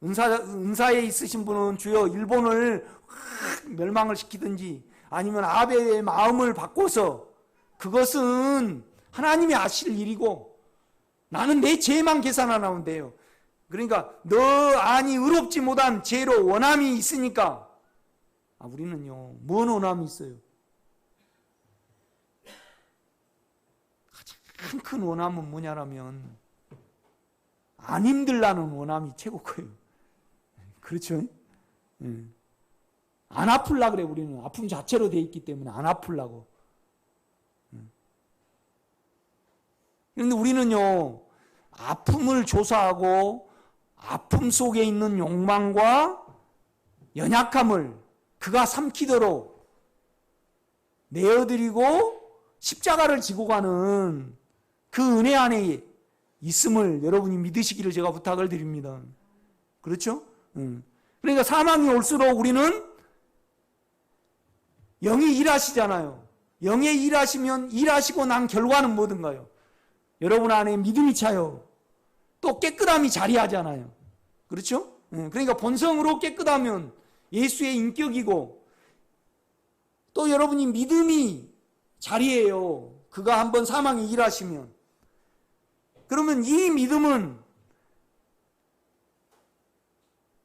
은사에 있으신 분은 주여 일본을 확 멸망을 시키든지 아니면 아베의 마음을 바꿔서, 그것은 하나님이 아실 일이고 나는 내 죄만 계산하면 돼요. 그러니까 너 안이 의롭지 못한 죄로 원함이 있으니까, 우리는요, 뭔 원함이 있어요? 가장 큰 원함은 뭐냐라면 안 힘들라는 원함이 최고 커요. 그렇죠? 안 아플라 그래. 우리는 아픔 자체로 돼 있기 때문에 안 아플라고. 그런데 우리는요, 아픔을 조사하고 아픔 속에 있는 욕망과 연약함을 그가 삼키도록 내어드리고 십자가를 지고 가는 그 은혜 안에 있음을 여러분이 믿으시기를 제가 부탁을 드립니다. 그렇죠? 그러니까 사망이 올수록 우리는 영이 일하시잖아요. 영에 일하시면 일하시고 난 결과는 뭐든가요? 여러분 안에 믿음이 차요. 또 깨끗함이 자리하잖아요. 그렇죠? 그러니까 본성으로 깨끗하면 예수의 인격이고, 또 여러분이 믿음이 자리해요. 그가 한번 사망에 일하시면. 그러면 이 믿음은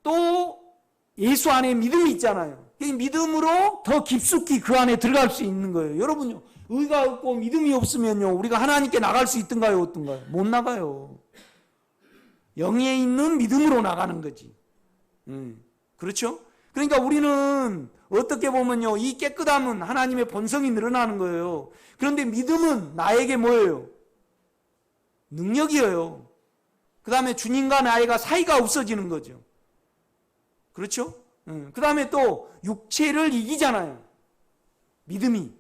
또 예수 안에 믿음이 있잖아요. 이 믿음으로 더 깊숙이 그 안에 들어갈 수 있는 거예요. 여러분요, 의가 없고 믿음이 없으면요, 우리가 하나님께 나갈 수 있던가요, 어떤가요? 못 나가요. 영에 있는 믿음으로 나가는 거지. 그렇죠? 그러니까 우리는 어떻게 보면요, 이 깨끗함은 하나님의 본성이 늘어나는 거예요. 그런데 믿음은 나에게 뭐예요? 능력이에요. 그 다음에 주님과 나이가 사이가 없어지는 거죠. 그렇죠? 그 다음에 또 육체를 이기잖아요. 믿음이.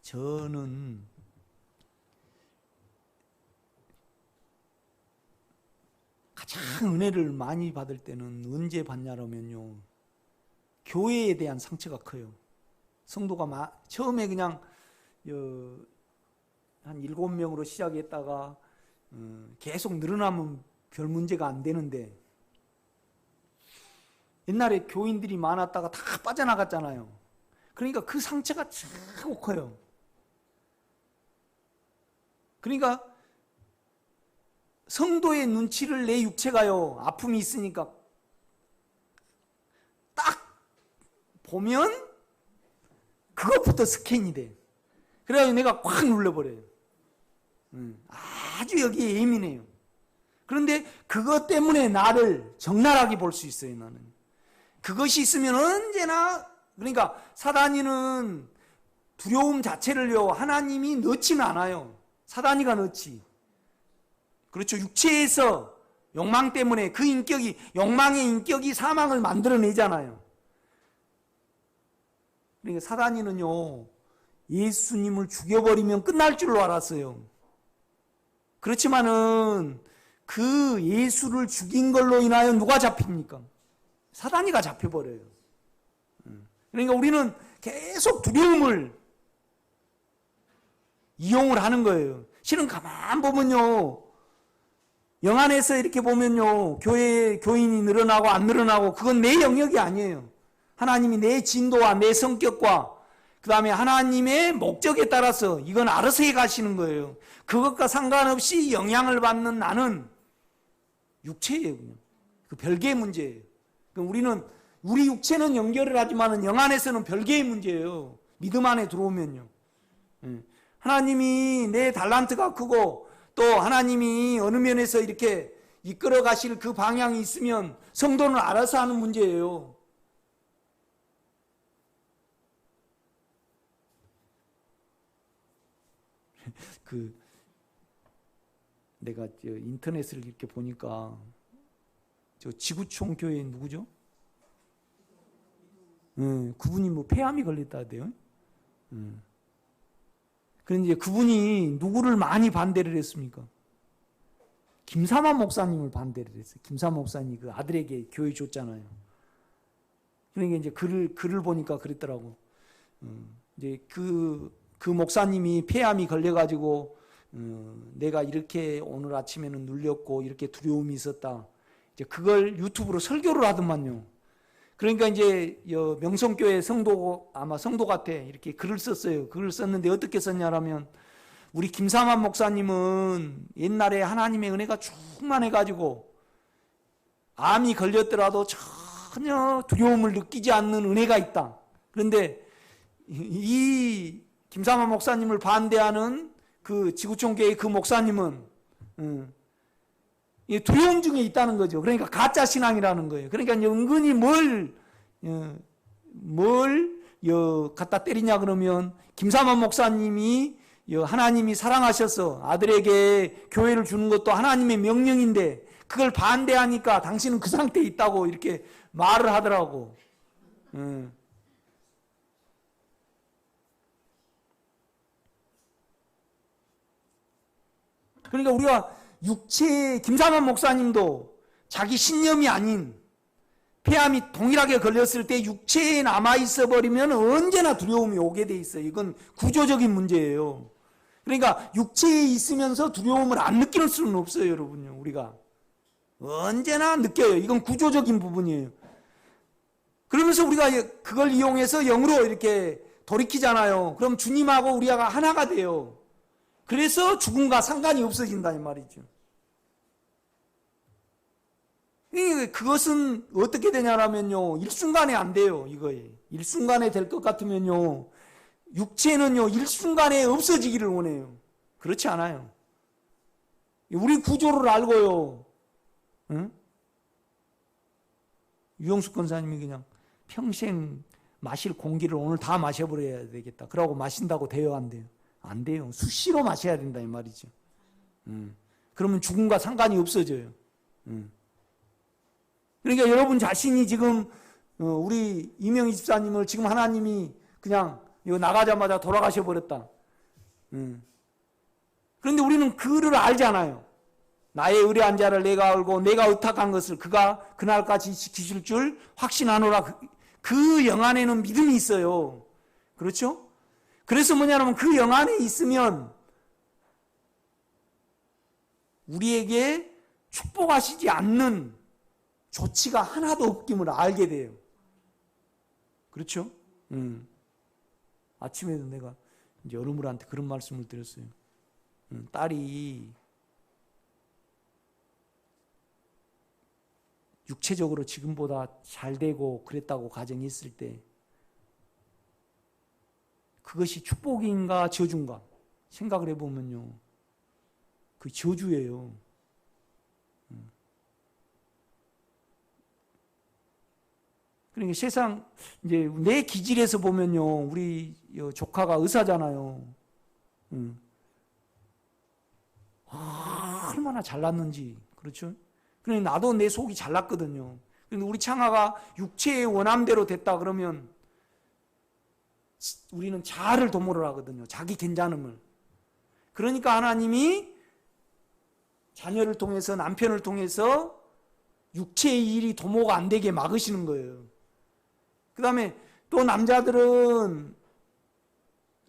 저는 가장 은혜를 많이 받을 때는 언제 받냐면요, 교회에 대한 상처가 커요. 성도가 처음에 그냥 한 7명으로 시작했다가 계속 늘어나면 별 문제가 안 되는데, 옛날에 교인들이 많았다가 다 빠져나갔잖아요. 그러니까 그 상처가 참 커요. 그러니까 성도의 눈치를 내 육체가요, 아픔이 있으니까 딱 보면 그것부터 스캔이 돼. 그래가지고 내가 확 눌러버려요. 아주 여기에 예민해요. 그런데 그것 때문에 나를 적나라하게 볼 수 있어요. 나는 그것이 있으면 언제나, 그러니까 사단이는 두려움 자체를요, 하나님이 넣지는 않아요. 사단이가 넣지. 그렇죠. 육체에서 욕망 때문에 그 인격이, 욕망의 인격이 사망을 만들어내잖아요. 그러니까 사단이는요, 예수님을 죽여버리면 끝날 줄로 알았어요. 그렇지만은 그 예수를 죽인 걸로 인하여 누가 잡힙니까? 사단이가 잡혀버려요. 그러니까 우리는 계속 두려움을 이용을 하는 거예요. 실은 가만 보면요, 영안에서 이렇게 보면요, 교회 교인이 늘어나고 안 늘어나고 그건 내 영역이 아니에요. 하나님이 내 진도와 내 성격과 그 다음에 하나님의 목적에 따라서 이건 알아서 해 가시는 거예요. 그것과 상관없이 영향을 받는 나는 육체예요. 그냥. 그 별개의 문제예요. 우리는 우리 육체는 연결을 하지만 영안에서는 별개의 문제예요. 믿음 안에 들어오면요. 하나님이 내 달란트가 크고 또 하나님이 어느 면에서 이렇게 이끌어 가실 그 방향이 있으면 성도는 알아서 하는 문제예요. 내가 인터넷을 이렇게 보니까 저 지구촌 교회 누구죠? 그분이 뭐 폐암이 걸렸다대요. 그런데 그분이 누구를 많이 반대를 했습니까? 김사만 목사님을 반대를 했어요. 김사만 목사님이 그 아들에게 교회 줬잖아요. 그러니까 이제 글을 보니까 그랬더라고. 이제 그 목사님이 폐암이 걸려가지고 내가 이렇게 오늘 아침에는 눌렸고 이렇게 두려움이 있었다. 이제 그걸 유튜브로 설교를 하더만요. 그러니까 이제 명성교회 아마 성도 같아 이렇게 글을 썼어요. 글을 썼는데 어떻게 썼냐라면, 우리 김상환 목사님은 옛날에 하나님의 은혜가 충만해가지고 암이 걸렸더라도 전혀 두려움을 느끼지 않는 은혜가 있다. 그런데 이 김상환 목사님을 반대하는 그 지구촌교회 그 목사님은 두려움 중에 있다는 거죠. 그러니까 가짜 신앙이라는 거예요. 그러니까 은근히 뭘 갖다 때리냐 그러면, 김사만 목사님이 하나님이 사랑하셔서 아들에게 교회를 주는 것도 하나님의 명령인데 그걸 반대하니까 당신은 그 상태에 있다고 이렇게 말을 하더라고. 그러니까 우리가 김사만 목사님도 자기 신념이 아닌 폐암이 동일하게 걸렸을 때 육체에 남아있어 버리면 언제나 두려움이 오게 돼 있어요. 이건 구조적인 문제예요. 그러니까 육체에 있으면서 두려움을 안 느낄 수는 없어요, 여러분요. 우리가 언제나 느껴요. 이건 구조적인 부분이에요. 그러면서 우리가 그걸 이용해서 영으로 이렇게 돌이키잖아요. 그럼 주님하고 우리가 하나가 돼요. 그래서 죽음과 상관이 없어진다 이 말이죠. 그것은 어떻게 되냐면요, 일순간에 안 돼요. 이거에 일순간에 될 것 같으면요, 육체는요 일순간에 없어지기를 원해요. 그렇지 않아요. 우리 구조를 알고요, 응? 유영숙 권사님이 그냥 평생 마실 공기를 오늘 다 마셔버려야 되겠다. 그러고 마신다고 돼요, 안 돼요? 안 돼요. 수시로 마셔야 된다 이 말이죠. 그러면 죽음과 상관이 없어져요. 그러니까 여러분 자신이 지금 우리 이명희 집사님을 지금 하나님이 그냥 이거 나가자마자 돌아가셔 버렸다. 그런데 우리는 그를 알잖아요. 나의 의뢰한 자를 내가 알고 내가 의탁한 것을 그가 그날까지 지키실 줄 확신하노라. 그 영 안에는 믿음이 있어요. 그렇죠? 그래서 뭐냐면 그 영 안에 있으면 우리에게 축복하시지 않는 조치가 하나도 없김을 알게 돼요. 그렇죠? 아침에도 내가 이제 어른들한테 그런 말씀을 드렸어요. 딸이 육체적으로 지금보다 잘 되고 그랬다고 가정이 있을 때 그것이 축복인가 저주인가 생각을 해보면요, 그 저주예요. 그러니까 세상 이제 내 기질에서 보면요, 우리 조카가 의사잖아요. 얼마나 잘났는지. 그렇죠? 그러니까 나도 내 속이 잘났거든요. 그런데 우리 창아가 육체의 원함대로 됐다 그러면 우리는 자아를 도모를 하거든요. 자기 괜찮음을. 그러니까 하나님이 자녀를 통해서, 남편을 통해서 육체의 일이 도모가 안 되게 막으시는 거예요. 그 다음에 또 남자들은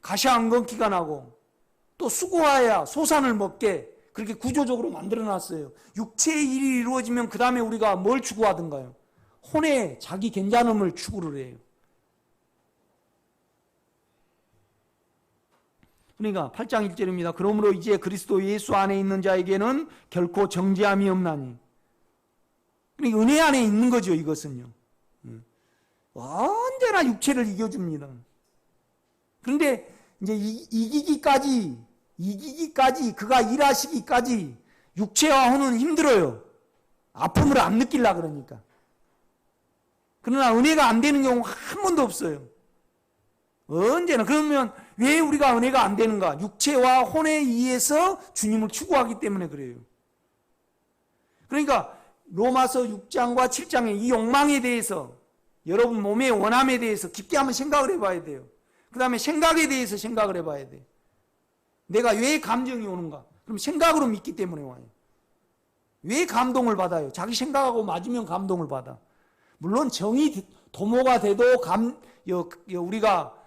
가시 안 건기가 나고 또 수고해야 소산을 먹게 그렇게 구조적으로 만들어놨어요. 육체의 일이 이루어지면 그 다음에 우리가 뭘 추구하던가요? 혼의 자기 괜찮음을 추구를 해요. 그러니까 8장 1절입니다. 그러므로 이제 그리스도 예수 안에 있는 자에게는 결코 정죄함이 없나니. 그러니까 은혜 안에 있는 거죠, 이것은요. 언제나 육체를 이겨줍니다. 그런데 이제 이기기까지 그가 일하시기까지 육체와 혼은 힘들어요. 아픔을 안 느끼려 그러니까. 그러나 은혜가 안 되는 경우 한 번도 없어요. 언제나. 그러면 왜 우리가 은혜가 안 되는가? 육체와 혼에 의해서 주님을 추구하기 때문에 그래요. 그러니까 로마서 6장과 7장의 이 욕망에 대해서, 여러분 몸의 원함에 대해서 깊게 한번 생각을 해봐야 돼요. 그 다음에 생각에 대해서 생각을 해봐야 돼요. 내가 왜 감정이 오는가? 그럼 생각으로 믿기 때문에 와요. 왜 감동을 받아요? 자기 생각하고 맞으면 감동을 받아. 물론 정이 도모가 돼도 우리가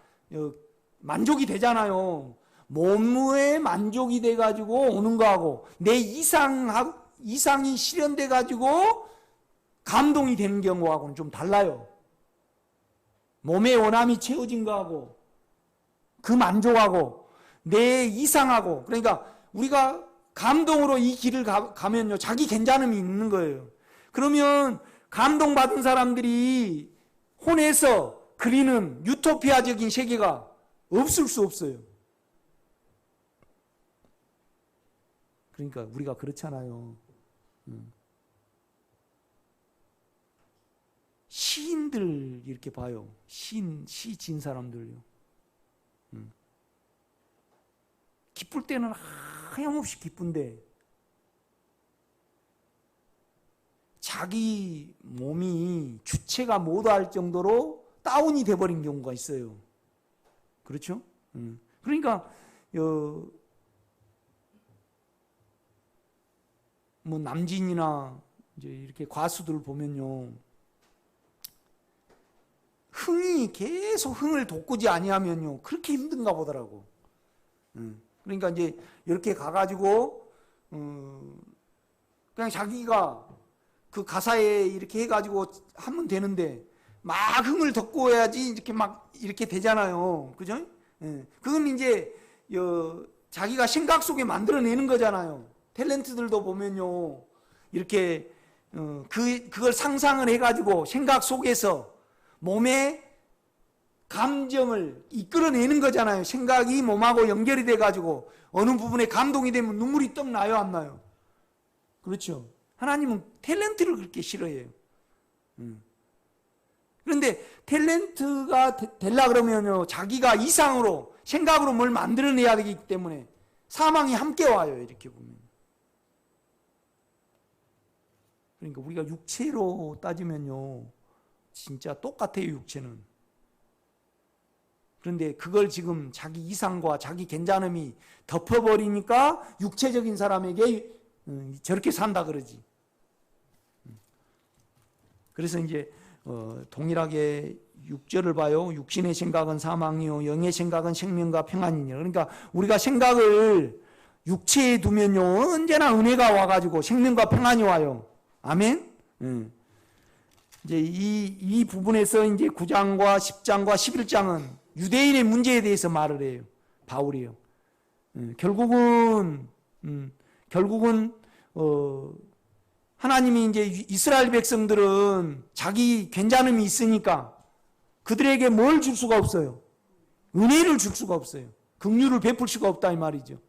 만족이 되잖아요. 몸무에 만족이 돼가지고 오는 거하고 내 이상이 실현돼가지고 감동이 되는 경우하고는 좀 달라요. 몸의 원함이 채워진 거하고 그 만족하고 내 이상하고, 그러니까 우리가 감동으로 이 길을 가면요, 자기 괜찮음이 있는 거예요. 그러면 감동받은 사람들이 혼에서 그리는 유토피아적인 세계가 없을 수 없어요. 그러니까 우리가 그렇잖아요. 시인들 이렇게 봐요. 시 진 사람들요. 기쁠 때는 하염없이 기쁜데 자기 몸이 주체가 못할 정도로 다운이 돼버린 경우가 있어요. 그렇죠? 그러니까 뭐 남진이나 이제 이렇게 가수들 보면요, 계속 흥을 돋구지 아니하면요 그렇게 힘든가 보더라고. 그러니까 이제 이렇게 가가지고 그냥 자기가 그 가사에 이렇게 해가지고 하면 되는데 막 흥을 돋구어야지 이렇게 막 이렇게 되잖아요. 그죠? 그건 이제 자기가 생각 속에 만들어내는 거잖아요. 탤런트들도 보면요, 이렇게 그걸 상상을 해가지고 생각 속에서 몸에 감정을 이끌어내는 거잖아요. 생각이 몸하고 연결이 돼가지고 어느 부분에 감동이 되면 눈물이 떡 나요, 안 나요? 그렇죠. 하나님은 탤런트를 그렇게 싫어해요. 그런데 탤런트가 되려 그러면요, 자기가 이상으로 생각으로 뭘 만들어내야 되기 때문에 사망이 함께 와요. 이렇게 보면. 그러니까 우리가 육체로 따지면요, 진짜 똑같아요, 육체는. 그런데 그걸 지금 자기 이상과 자기 괜찮음이 덮어버리니까 육체적인 사람에게 저렇게 산다 그러지. 그래서 이제 동일하게 6절을 봐요. 육신의 생각은 사망이요 영의 생각은 생명과 평안이니라. 그러니까 우리가 생각을 육체에 두면요, 언제나 은혜가 와가지고 생명과 평안이 와요. 아멘. 이제 이 부분에서 이제 9장과 10장과 11장은 유대인의 문제에 대해서 말을 해요. 바울이요. 결국은 하나님이 이제 이스라엘 백성들은 자기 괜찮음이 있으니까 그들에게 뭘 줄 수가 없어요. 은혜를 줄 수가 없어요. 긍휼을 베풀 수가 없다 이 말이죠.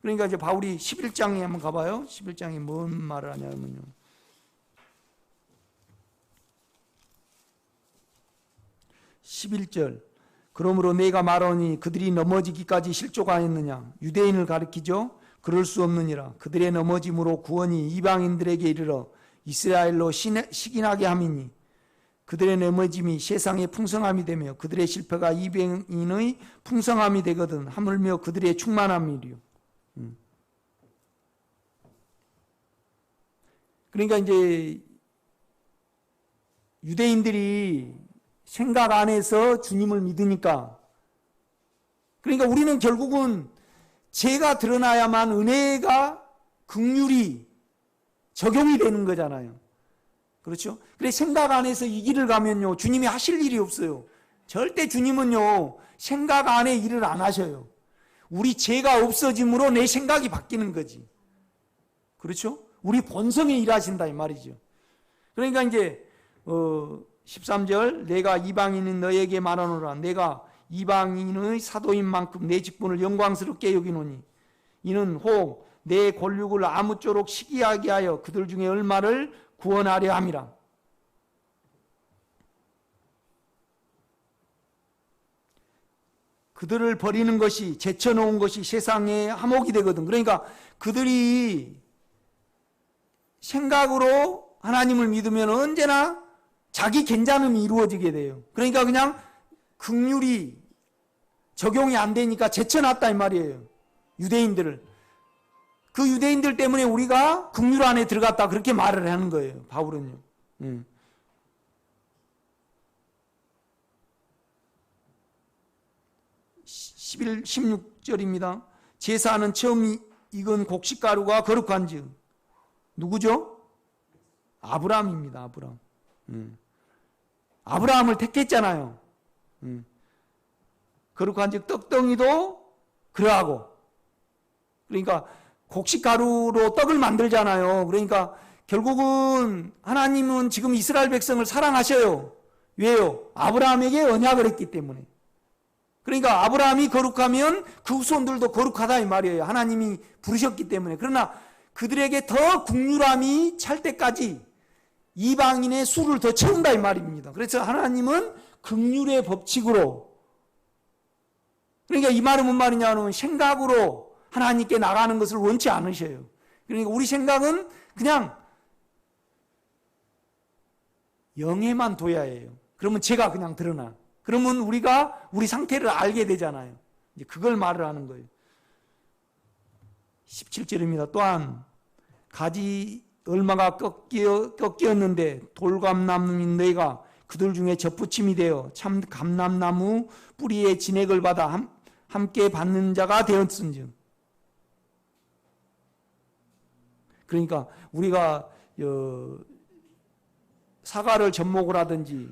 그러니까 이제 바울이 11장에 한번 가봐요. 11장에 뭔 말을 하냐면요. 11절. 그러므로 내가 말하니 그들이 넘어지기까지 실족하였느냐. 유대인을 가리키죠. 그럴 수 없느니라. 그들의 넘어짐으로 구원이 이방인들에게 이르러 이스라엘로 식인하게 함이니 그들의 넘어짐이 세상의 풍성함이 되며 그들의 실패가 이방인의 풍성함이 되거든 하물며 그들의 충만함이리요. 그러니까 이제 유대인들이 생각 안에서 주님을 믿으니까, 그러니까 우리는 결국은 죄가 드러나야만 은혜가 긍휼이 적용이 되는 거잖아요. 그렇죠? 그래서 생각 안에서 이 길을 가면요, 주님이 하실 일이 없어요. 절대 주님은요, 생각 안에 일을 안 하셔요. 우리 죄가 없어짐으로 내 생각이 바뀌는 거지. 그렇죠? 우리 본성에 일하신다 이 말이죠. 그러니까 이제 13절, 내가 이방인인 너에게 말하노라. 내가 이방인의 사도인 만큼 내 직분을 영광스럽게 여기노니 이는 혹 내 권력을 아무쪼록 시기하게 하여 그들 중에 얼마를 구원하려 함이라. 그들을 버리는 것이, 제쳐놓은 것이 세상에 화목이 되거든. 그러니까 그들이 생각으로 하나님을 믿으면 언제나 자기 괜찮음이 이루어지게 돼요. 그러니까 그냥 긍휼이 적용이 안 되니까 제쳐놨다 이 말이에요. 유대인들을. 그 유대인들 때문에 우리가 긍휼 안에 들어갔다 그렇게 말을 하는 거예요. 바울은요. 16절입니다. 제사는 처음 익은 곡식가루가 거룩한즉 누구죠? 아브라함입니다. 아브라함. 아브라함을 택했잖아요. 거룩한즉 떡덩이도 그러하고. 그러니까 곡식가루로 떡을 만들잖아요. 그러니까 결국은 하나님은 지금 이스라엘 백성을 사랑하셔요. 왜요? 아브라함에게 언약을 했기 때문에. 그러니까 아브라함이 거룩하면 그 후손들도 거룩하다 이 말이에요. 하나님이 부르셨기 때문에. 그러나 그들에게 더 긍휼함이 찰 때까지 이방인의 수를 더 채운다 이 말입니다. 그래서 하나님은 긍휼의 법칙으로, 그러니까 이 말은 뭔 말이냐면 생각으로 하나님께 나가는 것을 원치 않으셔요. 그러니까 우리 생각은 그냥 영에만 둬야 해요. 그러면 죄가 그냥 드러나. 그러면 우리가 우리 상태를 알게 되잖아요. 이제 그걸 말을 하는 거예요. 17절입니다. 또한 가지 얼마가 꺾였는데 돌감나무인 너희가 그들 중에 접붙임이 되어 참 감람나무 뿌리의 진액을 받아 함께 받는 자가 되었은즉. 그러니까 우리가 사과를 접목을 하든지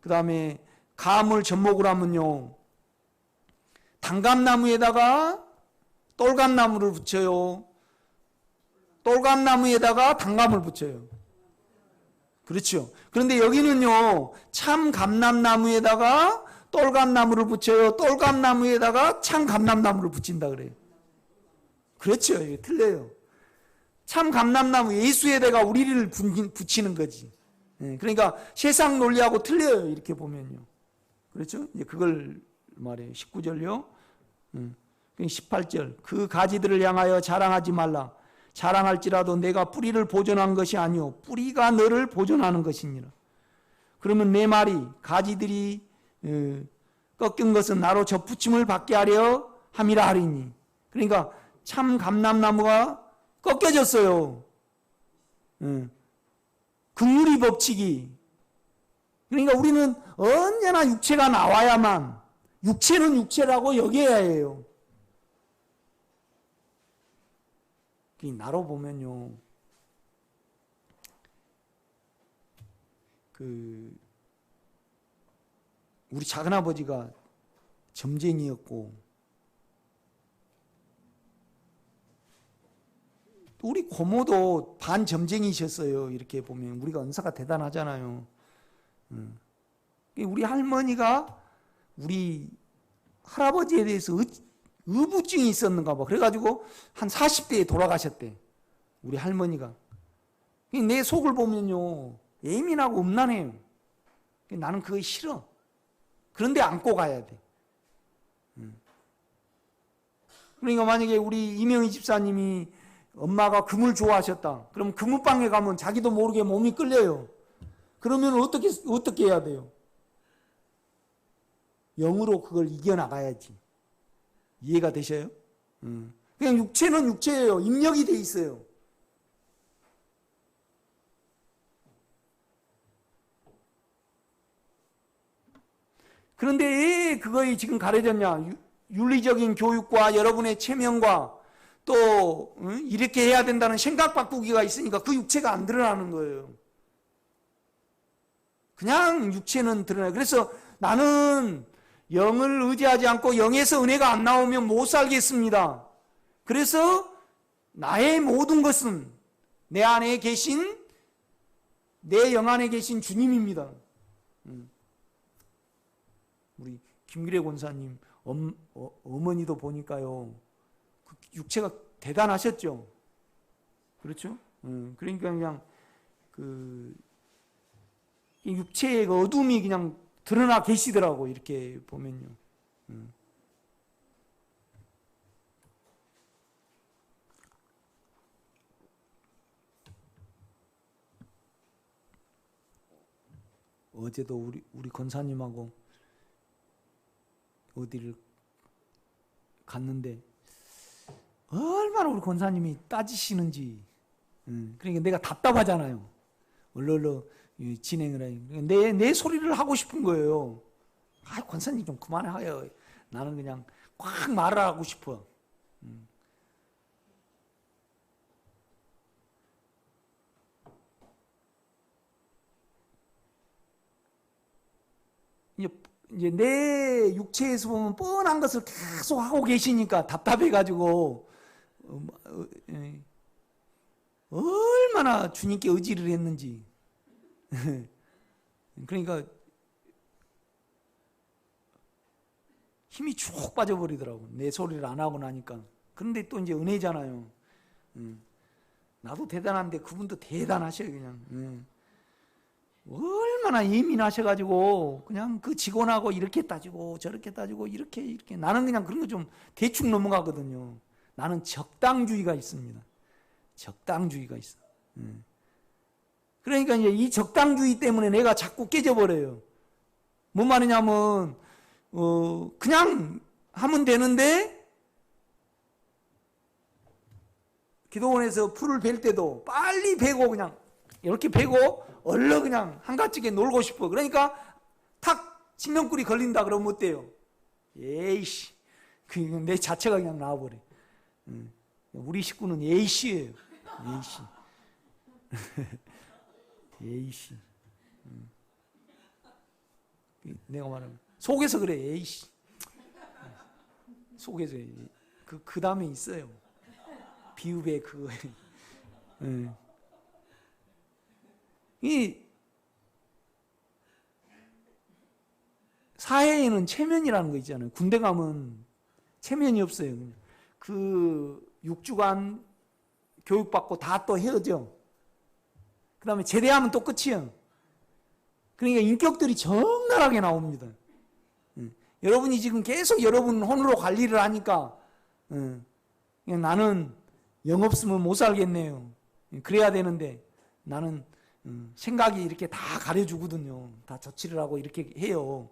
그 다음에 감을 접목을 하면요, 단감나무에다가 똘감나무를 붙여요. 똘감나무에다가 단감을 붙여요. 그렇죠. 그런데 여기는요, 참 감람나무에다가 똘감나무를 붙여요. 똘감나무에다가 참 감람나무를 붙인다 그래요. 그렇죠. 이게 틀려요. 참 감람나무 예수에다가 우리를 붙이는 거지. 그러니까 세상 논리하고 틀려요. 이렇게 보면요. 그렇죠? 이제 그걸 말해요. 19절요. 18절. 그 가지들을 향하여 자랑하지 말라. 자랑할지라도 내가 뿌리를 보존한 것이 아니오 뿌리가 너를 보존하는 것이니라. 그러면 내 말이 가지들이 꺾인 것은 나로 접붙임을 받게 하려 함이라 하리니. 그러니까 참 감람나무가 꺾여졌어요. 긍휼의 법칙이. 그러니까 우리는 언제나 육체가 나와야만, 육체는 육체라고 여겨야 해요. 나로 보면요, 우리 작은아버지가 점쟁이였고, 우리 고모도 반점쟁이셨어요. 이렇게 보면 우리가 은사가 대단하잖아요. 우리 할머니가 우리 할아버지에 대해서 의부증이 있었는가 봐. 그래가지고 한 40대에 돌아가셨대. 우리 할머니가. 내 속을 보면요, 예민하고 음란해요. 나는 그거 싫어. 그런데 안고 가야 돼. 그러니까 만약에 우리 이명희 집사님이 엄마가 금을 좋아하셨다. 그럼 금은방에 가면 자기도 모르게 몸이 끌려요. 그러면 어떻게 해야 돼요? 영으로 그걸 이겨나가야지. 이해가 되셔요? 그냥 육체는 육체예요. 입력이 돼 있어요. 그런데 왜 그거에 지금 가려졌냐? 윤리적인 교육과 여러분의 체면과 또 이렇게 해야 된다는 생각 바꾸기가 있으니까 그 육체가 안 드러나는 거예요. 그냥 육체는 드러나요. 그래서 나는 영을 의지하지 않고 영에서 은혜가 안 나오면 못 살겠습니다. 그래서 나의 모든 것은 내 안에 계신, 내 영 안에 계신 주님입니다. 우리 김기래 권사님 어머니도 보니까요, 그 육체가 대단하셨죠. 그렇죠? 그러니까 그냥 육체의 그 어둠이 그냥 드러나 계시더라고. 이렇게 보면요. 어제도 우리 권사님하고 어디를 갔는데 얼마나 우리 권사님이 따지시는지. 그러니까 내가 답답하잖아요. 얼른 진행을 해. 내 소리를 하고 싶은 거예요. 아, 권사님 좀 그만해요. 나는 그냥 꽉 말을 하고 싶어. 이제 내 육체에서 보면 뻔한 것을 계속 하고 계시니까 답답해가지고 얼마나 주님께 의지를 했는지. 그러니까 힘이 쭉 빠져버리더라고. 내 소리를 안 하고 나니까. 그런데 또 이제 은혜잖아요. 나도 대단한데 그분도 대단하셔요. 그냥 얼마나 예민하셔가지고 그냥 그 직원하고 이렇게 따지고 저렇게 따지고 이렇게 나는 그냥 그런 거 좀 대충 넘어가거든요. 나는 적당주의가 있습니다. 적당주의가 있어. 그러니까 이제 이 적당주의 때문에 내가 자꾸 깨져버려요. 뭔 말이냐면 그냥 하면 되는데 기도원에서 풀을 벨 때도 빨리 베고 그냥 이렇게 베고 얼른 그냥 한가지게 놀고 싶어. 그러니까 탁 신명꿀이 걸린다 그러면 어때요? 에이씨, 내 자체가 그냥 나와버려. 우리 식구는 에이씨예요. 에이씨. 에이씨. 내가 말하면 속에서 그래. 에이씨. 속에서 그 다음에 있어요. 비읍에 그거. 이 사회에는 체면이라는 거 있잖아요. 군대 가면 체면이 없어요. 그 6주간 교육받고 다 또 헤어져. 그 다음에 제대하면 또 끝이야. 그러니까 인격들이 적나라하게 나옵니다. 여러분이 지금 계속 여러분 혼으로 관리를 하니까 그냥 나는 영 없으면 못 살겠네요. 그래야 되는데 나는 생각이 이렇게 다 가려주거든요. 다 조치를 하고 이렇게 해요.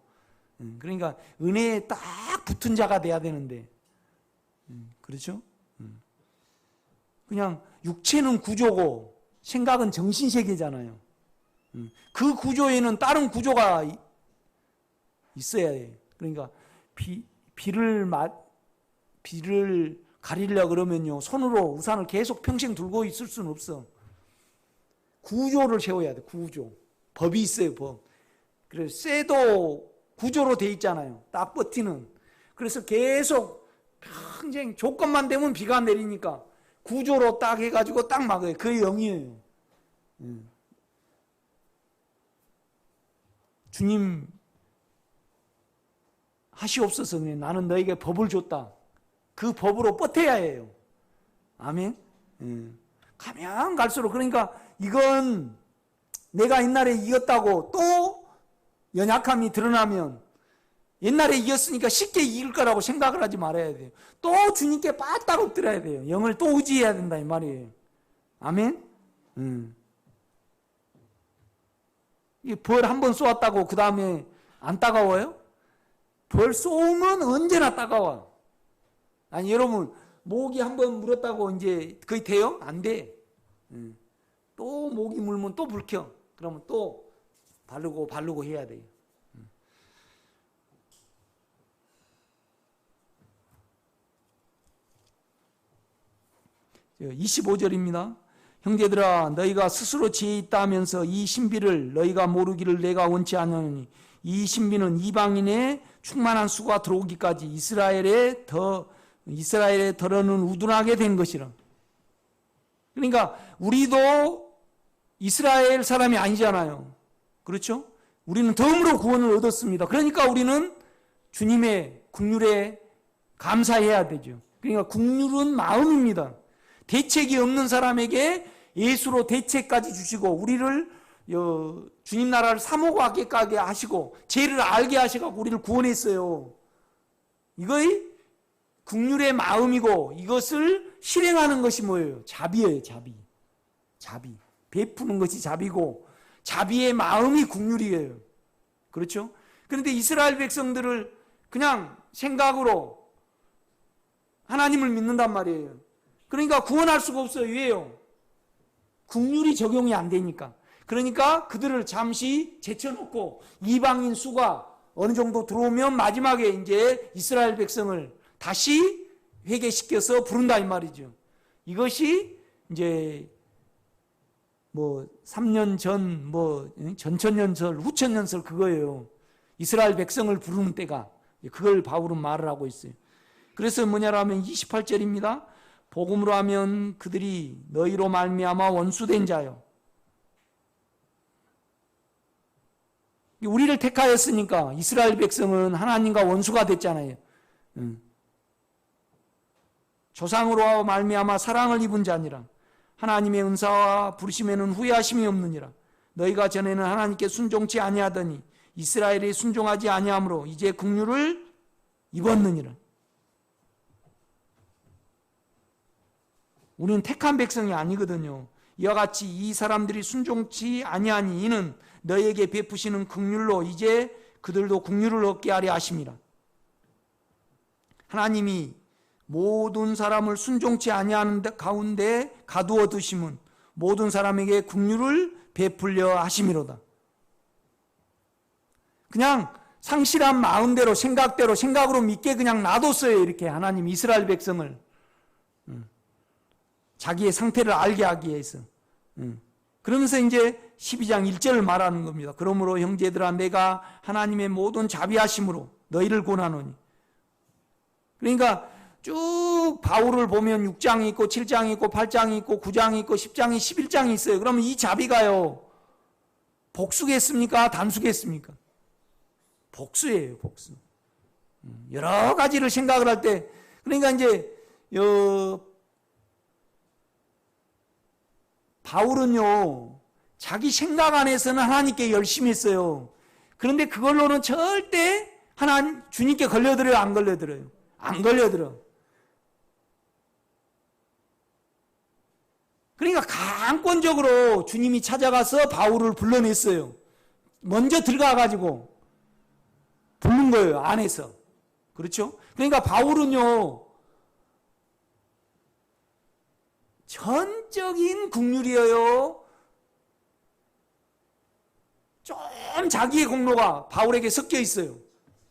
그러니까 은혜에 딱 붙은 자가 돼야 되는데 그렇죠? 그냥 육체는 구조고 생각은 정신세계잖아요. 그 구조에는 다른 구조가 있어야 해요. 그러니까 비를 가리려 그러면요, 손으로 우산을 계속 평생 들고 있을 수는 없어. 구조를 세워야 돼. 구조. 법이 있어요. 법. 그래서 쇠도 구조로 돼 있잖아요. 딱 버티는. 그래서 계속 평생 조건만 되면 비가 내리니까 구조로 딱 해가지고 딱 막아요. 그게 영이에요. 주님 하시옵소서. 나는 너에게 법을 줬다. 그 법으로 버텨야 해요. 아멘. 가면 갈수록, 그러니까 이건 내가 옛날에 이겼다고 또 연약함이 드러나면 옛날에 이겼으니까 쉽게 이길 거라고 생각을 하지 말아야 돼요. 또 주님께 빠딱 엎드려야 돼요. 영을 또 의지해야 된다 이 말이에요. 아멘. 이 벌 한 번 쏘았다고 그 다음에 안 따가워요? 벌 쏘면 언제나 따가워. 아니 여러분 모기 한 번 물었다고 이제 거의 돼요? 안 돼. 또 모기 물면 또 불켜. 그러면 또 바르고 해야 돼요. 25절입니다. 형제들아 너희가 스스로 지혜 있다 하면서 이 신비를 너희가 모르기를 내가 원치 않으니 이 신비는 이방인의 충만한 수가 들어오기까지 이스라엘에 덜어는 우둔하게 된 것이라. 그러니까 우리도 이스라엘 사람이 아니잖아요. 그렇죠? 우리는 덤으로 구원을 얻었습니다. 그러니까 우리는 주님의 국률에 감사해야 되죠. 그러니까 국률은 마음입니다. 대책이 없는 사람에게 예수로 대책까지 주시고 우리를 주님 나라를 사모고 하게 하시고 죄를 알게 하시고 우리를 구원했어요. 이거의 국률의 마음이고 이것을 실행하는 것이 뭐예요? 자비예요. 자비. 베푸는 것이 자비고 자비의 마음이 국률이에요. 그렇죠? 그런데 이스라엘 백성들을 그냥 생각으로 하나님을 믿는단 말이에요. 그러니까 구원할 수가 없어요. 왜요? 국률이 적용이 안 되니까. 그러니까 그들을 잠시 제쳐놓고 이방인 수가 어느 정도 들어오면 마지막에 이제 이스라엘 백성을 다시 회개시켜서 부른다 이 말이죠. 이것이 이제 3년 전, 전천년설, 후천년설 그거예요. 이스라엘 백성을 부르는 때가. 그걸 바울은 말을 하고 있어요. 그래서 뭐냐라면 28절입니다. 복음으로 하면 그들이 너희로 말미암아 원수된 자요. 우리를 택하였으니까 이스라엘 백성은 하나님과 원수가 됐잖아요. 조상으로 말미암아 사랑을 입은 자니라. 하나님의 은사와 부르심에는 후회하심이 없느니라. 너희가 전에는 하나님께 순종치 아니하더니 이스라엘이 순종하지 아니하므로 이제 긍휼을 입었느니라. 우리는 택한 백성이 아니거든요. 이와 같이 이 사람들이 순종치 아니하니 이는 너희에게 베푸시는 긍휼로 이제 그들도 긍휼을 얻게 하려 하심이라. 하나님이 모든 사람을 순종치 아니하는 가운데 가두어 두심은 모든 사람에게 긍휼을 베풀려 하심이로다. 그냥 상실한 마음대로 생각으로 믿게 그냥 놔뒀어요. 이렇게 하나님 이스라엘 백성을 자기의 상태를 알게 하기 위해서. 그러면서 이제 12장 1절을 말하는 겁니다. 그러므로 형제들아 내가 하나님의 모든 자비하심으로 너희를 권하노니. 그러니까 쭉 바울을 보면 6장이 있고 7장이 있고 8장이 있고 9장이 있고 10장이 11장이 있어요. 그러면 이 자비가요 복수겠습니까? 단수겠습니까? 복수예요. 복수. 여러 가지를 생각을 할 때 그러니까 이제 바울은요 자기 생각 안에서는 하나님께 열심히 했어요. 그런데 그걸로는 절대 주님께 걸려들어요? 안 걸려들어요? 안 걸려들어. 그러니까 강권적으로 주님이 찾아가서 바울을 불러냈어요. 먼저 들어가가지고 부른 거예요, 안에서. 그렇죠? 그러니까 바울은요, 전적인 국률이에요. 좀 자기의 공로가 바울에게 섞여 있어요.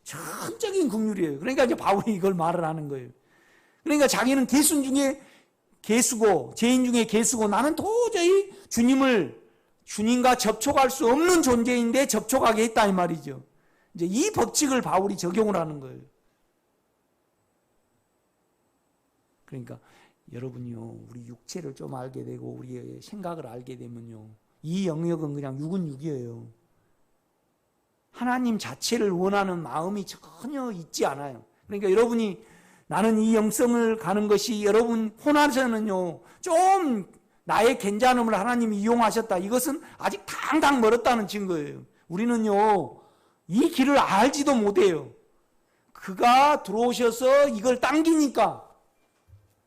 전적인 국률이에요. 그러니까 이제 바울이 이걸 말을 하는 거예요. 그러니까 자기는 개순 중에 개수고, 죄인 중에 개수고, 나는 도저히 주님과 접촉할 수 없는 존재인데 접촉하게 했다 이 말이죠. 이제 이 법칙을 바울이 적용을 하는 거예요. 그러니까 여러분요, 우리 육체를 좀 알게 되고 우리의 생각을 알게 되면요, 이 영역은 그냥 육은 육이에요. 하나님 자체를 원하는 마음이 전혀 있지 않아요. 그러니까 여러분이 나는 이 영성을 가는 것이 여러분 혼자서는요, 좀 나의 괜찮음을 하나님이 이용하셨다. 이것은 아직 당당 멀었다는 증거예요. 우리는요, 이 길을 알지도 못해요. 그가 들어오셔서 이걸 당기니까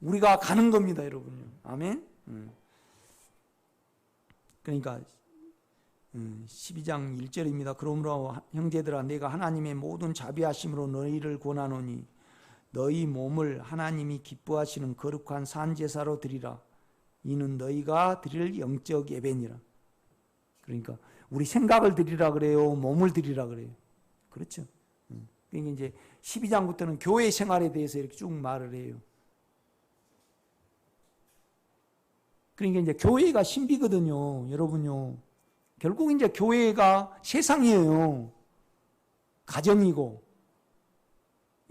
우리가 가는 겁니다, 여러분요. 아멘? 그러니까 12장 1절입니다. 그러므로 형제들아, 내가 하나님의 모든 자비하심으로 너희를 권하노니 너희 몸을 하나님이 기뻐하시는 거룩한 산제사로 드리라. 이는 너희가 드릴 영적 예배니라. 그러니까 우리 생각을 드리라 그래요, 몸을 드리라 그래요. 그렇죠? 그러니까 이제 12장부터는 교회 생활에 대해서 이렇게 쭉 말을 해요. 그러니까 이제 교회가 신비거든요, 여러분요. 결국 이제 교회가 세상이에요. 가정이고.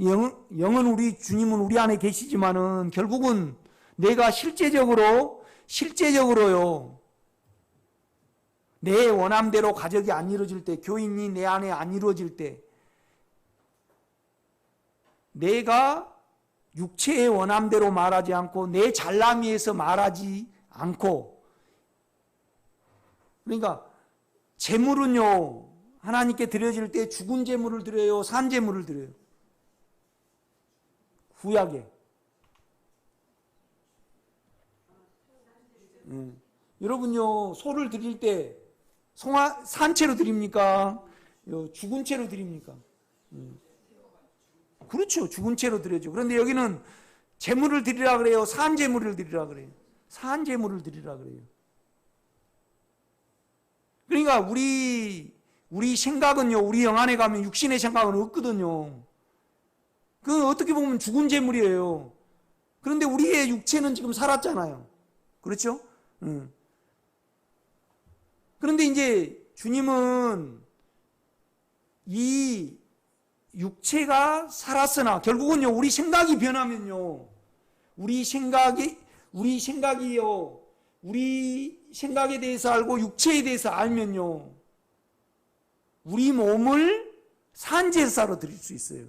영은 우리 주님은 우리 안에 계시지만은 결국은 내가 실제적으로요, 내 원함대로 가족이 안 이루어질 때, 교인이 내 안에 안 이루어질 때, 내가 육체의 원함대로 말하지 않고 내 잘남이에서 말하지 않고, 그러니까 제물은요, 하나님께 드려질 때 죽은 제물을 드려요, 산 제물을 드려요? 구약에. 여러분요, 소를 드릴 때 산채로 드립니까? 죽은 채로 드립니까? 그렇죠, 죽은 채로 드려죠. 그런데 여기는 제물을 드리라 그래요, 산 제물을 드리라 그래요? 산 제물을 드리라 그래요. 그러니까 우리 생각은요, 우리 영 안에 가면 육신의 생각은 없거든요. 그건 어떻게 보면 죽은 제물이에요. 그런데 우리의 육체는 지금 살았잖아요. 그렇죠? 그런데 이제 주님은 이 육체가 살았으나 결국은요, 우리 생각이 변하면요, 우리 생각에 대해서 알고 육체에 대해서 알면요, 우리 몸을 산제사로 드릴 수 있어요.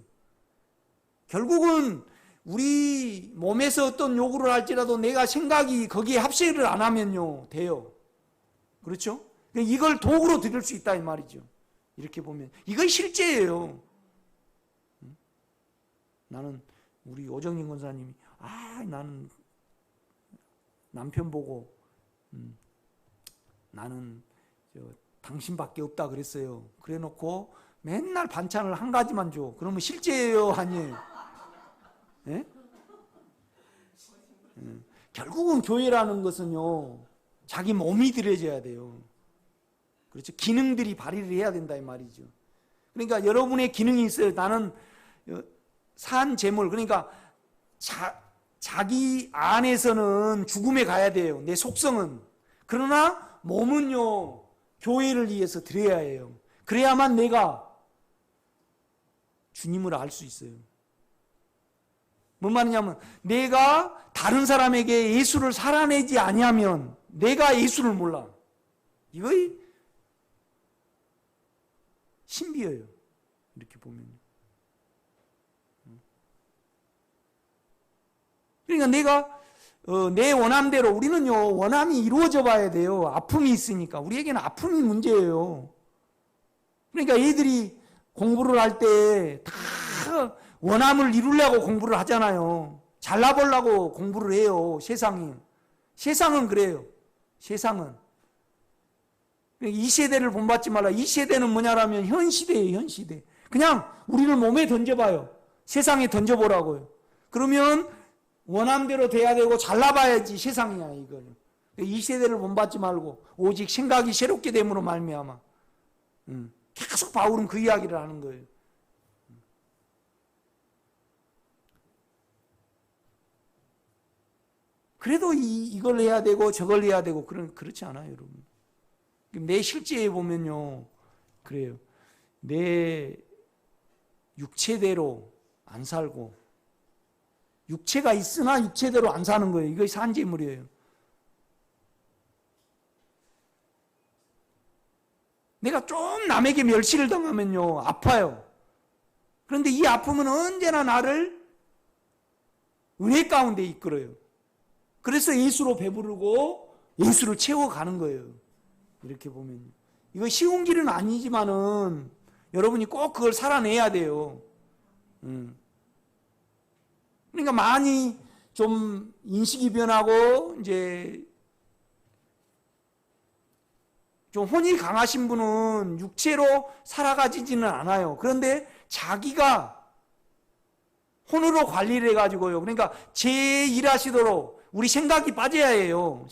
결국은 우리 몸에서 어떤 요구를 할지라도 내가 생각이 거기에 합세를 안 하면요, 돼요. 그렇죠? 이걸 도구로 드릴 수 있다 이 말이죠. 이렇게 보면 이건 실제예요. 나는 우리 오정진 권사님이 나는 남편 보고 나는 당신밖에 없다 그랬어요. 그래놓고 맨날 반찬을 한 가지만 줘. 그러면 실제예요, 아니에요? 네? 결국은 교회라는 것은요, 자기 몸이 들여져야 돼요. 그렇죠? 기능들이 발휘를 해야 된다 이 말이죠. 그러니까 여러분의 기능이 있어요. 나는 산 제물, 그러니까 자기 안에서는 죽음에 가야 돼요, 내 속성은. 그러나 몸은요, 교회를 위해서 드려야 해요. 그래야만 내가 주님을 알 수 있어요. 뭔 말이냐면 내가 다른 사람에게 예수를 살아내지 아니하면 내가 예수를 몰라. 이거 신비예요, 이렇게 보면. 그러니까 내가 내 원함대로 우리는요 원함이 이루어져 봐야 돼요. 아픔이 있으니까 우리에게는 아픔이 문제예요. 그러니까 애들이 공부를 할 때 다 원함을 이루려고 공부를 하잖아요. 잘나보려고 공부를 해요. 세상은 그래요. 세상은 이 세대를 본받지 말라. 이 세대는 뭐냐라면 현 시대예요. 현 시대. 그냥 우리를 몸에 던져봐요. 세상에 던져보라고요. 그러면 원함대로 돼야 되고 잘나봐야지 세상이야 이걸. 이 세대를 본받지 말고 오직 생각이 새롭게 됨으로 말미암아. 계속 바울은 그 이야기를 하는 거예요. 그래도 이걸 해야 되고 저걸 해야 되고 그렇지 않아요, 여러분. 내 실제에 보면요, 그래요. 내 육체대로 안 살고 육체가 있으나 육체대로 안 사는 거예요. 이것이 산재물이에요. 내가 좀 남에게 멸시를 당하면요 아파요. 그런데 이 아픔은 언제나 나를 은혜 가운데 이끌어요. 그래서 예수로 배부르고 예수를 채워가는 거예요. 이렇게 보면 이거 쉬운 길은 아니지만은 여러분이 꼭 그걸 살아내야 돼요. 그러니까 많이 좀 인식이 변하고 이제 좀 혼이 강하신 분은 육체로 살아가지지는 않아요. 그런데 자기가 혼으로 관리를 해가지고요. 그러니까 제 일하시도록 우리 생각이 빠져야 해요.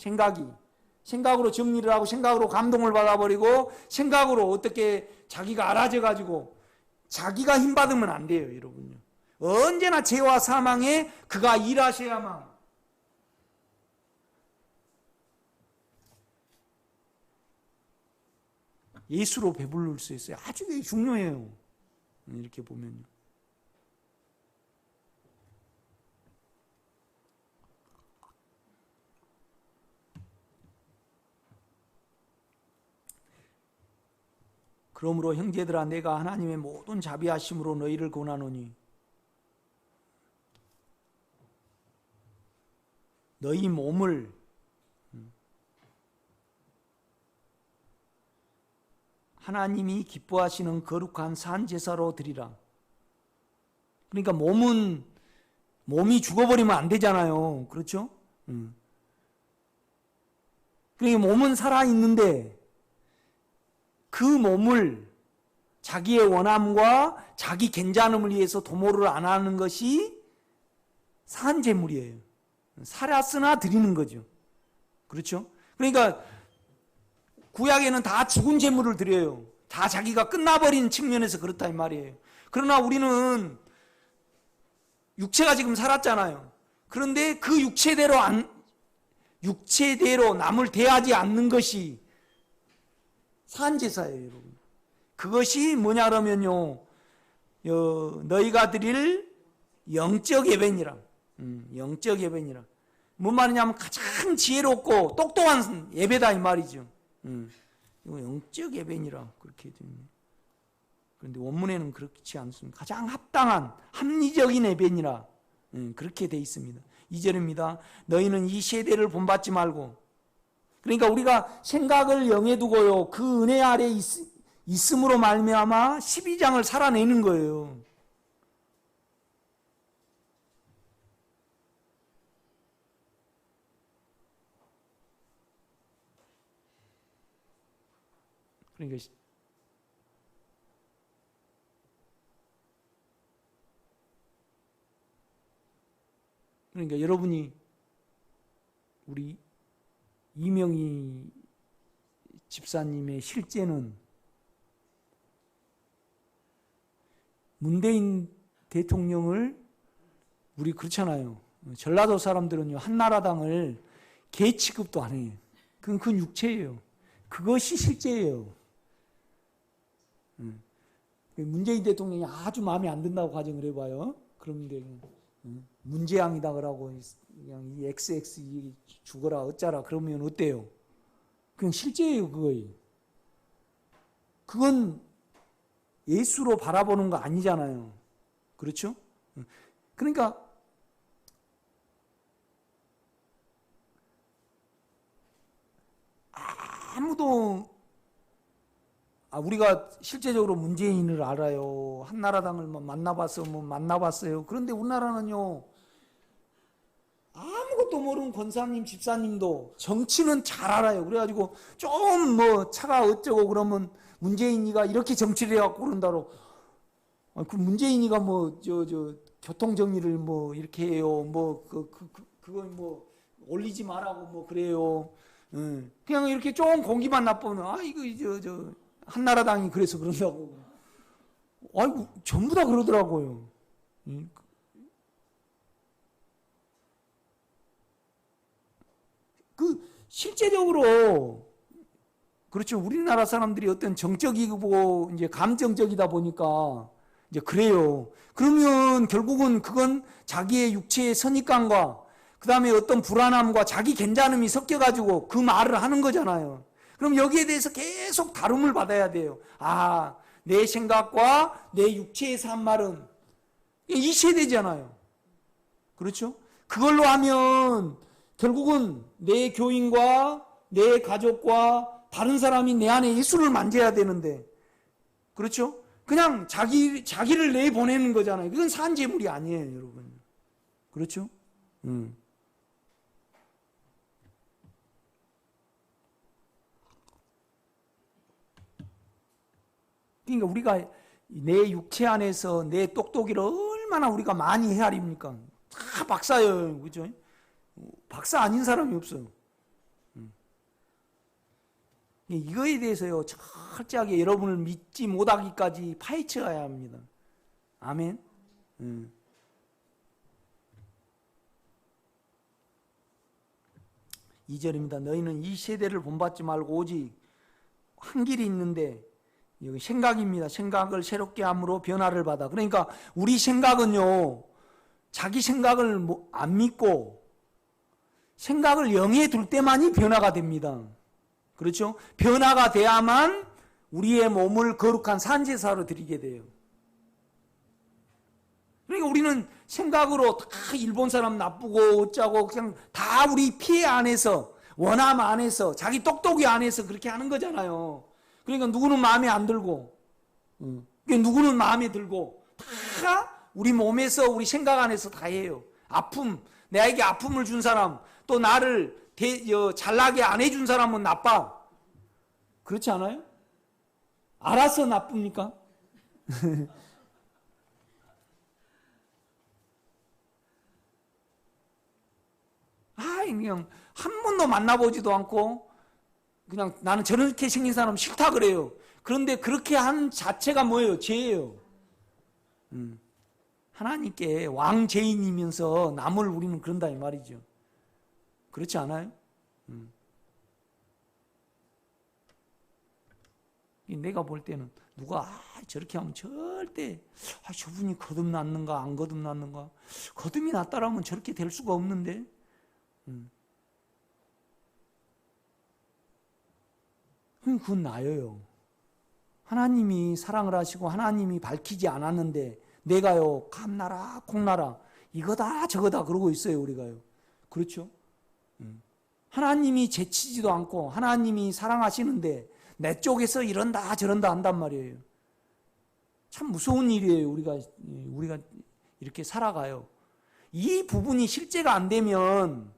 생각으로 정리를 하고 생각으로 감동을 받아버리고 생각으로 어떻게 자기가 알아져가지고 자기가 힘받으면 안 돼요, 여러분요. 언제나 죄와 사망에 그가 일하셔야만. 예수로 배부를 수 있어요. 아주 중요해요. 이렇게 보면요. 그러므로 형제들아 내가 하나님의 모든 자비하심으로 너희를 권하노니 너희 몸을 하나님이 기뻐하시는 거룩한 산 제사로 드리라. 그러니까 몸이 죽어버리면 안 되잖아요. 그렇죠? 그러니까 몸은 살아있는데 그 몸을 자기의 원함과 자기 괜찮음을 위해서 도모를 안 하는 것이 산제물이에요. 살았으나 드리는 거죠. 그렇죠? 그러니까 구약에는 다 죽은 제물을 드려요. 다 자기가 끝나버린 측면에서 그렇다 이 말이에요. 그러나 우리는 육체가 지금 살았잖아요. 그런데 그 육체대로 남을 대하지 않는 것이 산제사예요, 여러분. 그것이 뭐냐 그러면요, 너희가 드릴 영적 예배니라. 영적 예배니라. 뭔 말이냐면 가장 지혜롭고 똑똑한 예배다 이 말이죠. 이거 영적 예배니라 그렇게 되어 있네요. 그런데 원문에는 그렇지 않습니다. 가장 합당한 합리적인 예배니라 그렇게 되어 있습니다. 2절입니다. 너희는 이 세대를 본받지 말고. 그러니까 우리가 생각을 영에 두고요 그 은혜 아래 있음으로 말미암아 12장을 살아내는 거예요. 그러니까 여러분이 우리 이명희 집사님의 실제는 문재인 대통령을 우리 그렇잖아요. 전라도 사람들은요 한나라당을 개 취급도 안 해요. 그건 육체예요. 그것이 실제예요. 문재인 대통령이 아주 마음에 안 든다고 가정을 해봐요. 그런데 문재양이다 그러고 그냥 이 XX 죽어라 어쩌라 그러면 어때요? 그냥 실제예요. 그건 예수로 바라보는 거 아니잖아요. 그렇죠? 그러니까 아무도 우리가 실제적으로 문재인을 알아요. 한나라당을 만나봤어요. 그런데 우리나라는요, 아무것도 모르는 권사님, 집사님도 정치는 잘 알아요. 그래가지고 좀 차가 어쩌고 그러면 문재인이가 이렇게 정치를 해갖고 그런다로. 그 문재인이가 교통 정리를 이렇게 해요. 그건 올리지 말라고 그래요. 그냥 이렇게 좀 공기만 나쁘면 이거 한나라당이 그래서 그런다고. 아이고 전부 다 그러더라고요. 실제적으로 그렇죠. 우리나라 사람들이 어떤 정적이고 이제 감정적이다 보니까 이제 그래요. 그러면 결국은 그건 자기의 육체의 선입관과 그 다음에 어떤 불안함과 자기 괜찮음이 섞여가지고 그 말을 하는 거잖아요. 그럼 여기에 대해서 계속 다rum을 받아야 돼요. 내 생각과 내 육체에서 한 말은 이체되잖아요. 그렇죠? 그걸로 하면 결국은 내 교인과 내 가족과 다른 사람이 내 안에 예수를 만져야 되는데, 그렇죠? 그냥 자기를 내보내는 거잖아요. 그건 산재물이 아니에요, 여러분. 그렇죠? 그러니까 우리가 내 육체 안에서 내 똑똑이를 얼마나 우리가 많이 헤아립니까? 다 박사예요, 그죠? 박사 아닌 사람이 없어요. 이거에 대해서요, 철저하게 여러분을 믿지 못하기까지 파헤쳐야 합니다. 아멘. 2절입니다. 너희는 이 세대를 본받지 말고 오직 한 길이 있는데, 여기 생각입니다. 생각을 새롭게 함으로 변화를 받아. 그러니까 우리 생각은요, 자기 생각을 안 믿고 생각을 영에 둘 때만이 변화가 됩니다. 그렇죠? 변화가 돼야만 우리의 몸을 거룩한 산제사로 드리게 돼요. 그러니까 우리는 생각으로 다 일본 사람 나쁘고 어쩌고 그냥 다 우리 피해 안에서, 원함 안에서, 자기 똑똑이 안에서 그렇게 하는 거잖아요. 그러니까 누구는 마음에 안 들고, 누구는 마음에 들고, 다 우리 몸에서, 우리 생각 안에서 다 해요. 아픔, 내게 아픔을 준 사람, 또 나를 잘나게 안 해준 사람은 나빠. 그렇지 않아요? 알아서 나쁩니까? 그냥 한 번도 만나보지도 않고 그냥 나는 저렇게 생긴 사람 싫다 그래요. 그런데 그렇게 한 자체가 뭐예요? 죄예요. 하나님께 왕죄인이면서 남을 우리는 그런다 이 말이죠. 그렇지 않아요? 내가 볼 때는 누가 저렇게 하면 절대 저분이 거듭났는가 안 거듭났는가, 거듭이 났다라면 저렇게 될 수가 없는데, 그건 나예요. 하나님이 사랑을 하시고 하나님이 밝히지 않았는데 내가요 감나라 콩나라 이거다 저거다 그러고 있어요. 우리가요. 그렇죠? 하나님이 제치지도 않고 하나님이 사랑하시는데 내 쪽에서 이런다 저런다 한단 말이에요. 참 무서운 일이에요. 우리가 이렇게 살아가요. 이 부분이 실제가 안 되면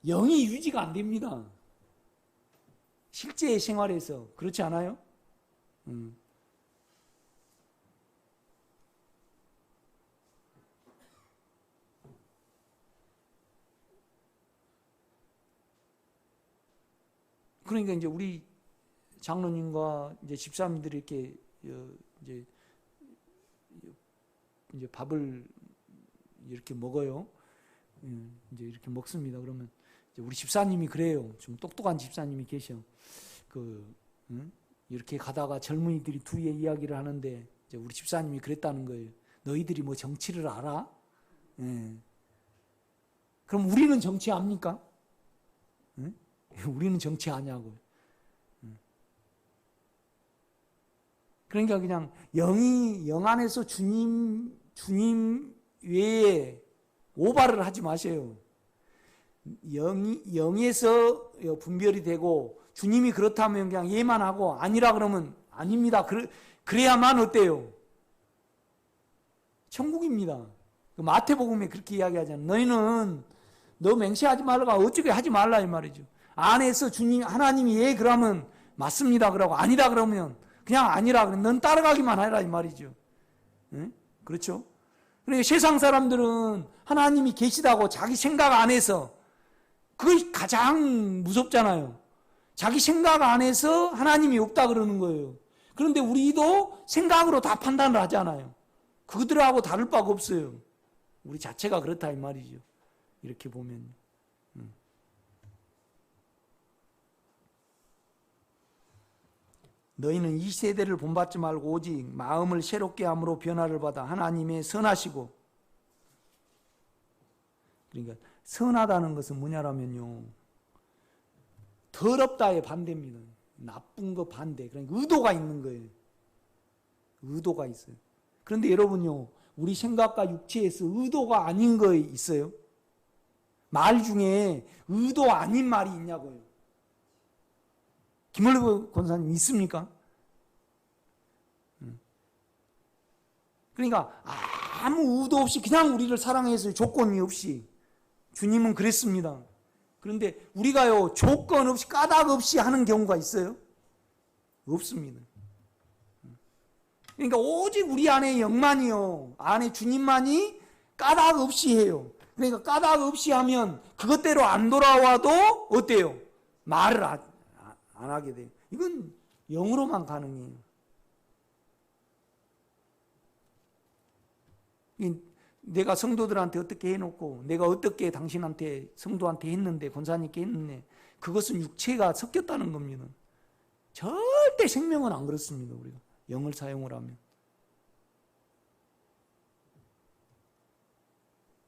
영이 유지가 안 됩니다. 실제 생활에서. 그렇지 않아요? 그러니까 이제 우리 장로님과 이제 집사님들이 이렇게 이제 밥을 이렇게 먹어요. 이제 이렇게 먹습니다. 그러면 이제 우리 집사님이 그래요. 좀 똑똑한 집사님이 계셔. 이렇게 가다가 젊은이들이 뒤에 이야기를 하는데 이제 우리 집사님이 그랬다는 거예요. 너희들이 뭐 정치를 알아? 그럼 우리는 정치 압니까? 우리는 정치 아냐고. 그러니까 그냥 영 안에서 주님 외에 오바를 하지 마세요. 영에서 분별이 되고 주님이 그렇다면 그냥 예만 하고 아니라 그러면 아닙니다. 그래야만 어때요? 천국입니다. 마태복음에 그렇게 이야기하잖아요. 너희는 너 맹세하지 말라가 어떻게 하지 말라 이 말이죠. 안에서 하나님이 예 그러면 맞습니다 그러고 아니다 그러면 그냥 아니라 그러면 넌 따라가기만 하라 이 말이죠. 응? 그렇죠? 그러니까 세상 사람들은 하나님이 계시다고 자기 생각 안에서 그것이 가장 무섭잖아요. 자기 생각 안에서 하나님이 없다 그러는 거예요. 그런데 우리도 생각으로 다 판단을 하잖아요. 그들하고 다를 바가 없어요. 우리 자체가 그렇다 이 말이죠. 이렇게 보면. 너희는 이 세대를 본받지 말고 오직 마음을 새롭게 함으로 변화를 받아 하나님의 선하시고, 그러니까 선하다는 것은 뭐냐라면요, 더럽다의 반대입니다. 나쁜 거 반대. 그러니까 의도가 있는 거예요. 의도가 있어요. 그런데 여러분요, 우리 생각과 육체에서 의도가 아닌 거 있어요? 말 중에 의도 아닌 말이 있냐고요. 김원래 권사님 있습니까? 그러니까 아무 의도 없이 그냥 우리를 사랑해서 조건이 없이 주님은 그랬습니다. 그런데 우리가요 조건 없이 까닭 없이 하는 경우가 있어요? 없습니다. 그러니까 오직 우리 안에 영만이요, 안에 주님만이 까닭 없이 해요. 그러니까 까닭 없이 하면 그것대로 안 돌아와도 어때요? 말을 안 하게 돼요. 이건 영으로만 가능해요. 내가 성도들한테 어떻게 해놓고 내가 어떻게 당신한테 성도한테 했는데 권사님께 했는데 그것은 육체가 섞였다는 겁니다. 절대 생명은 안 그렇습니다. 우리가 영을 사용을 하면.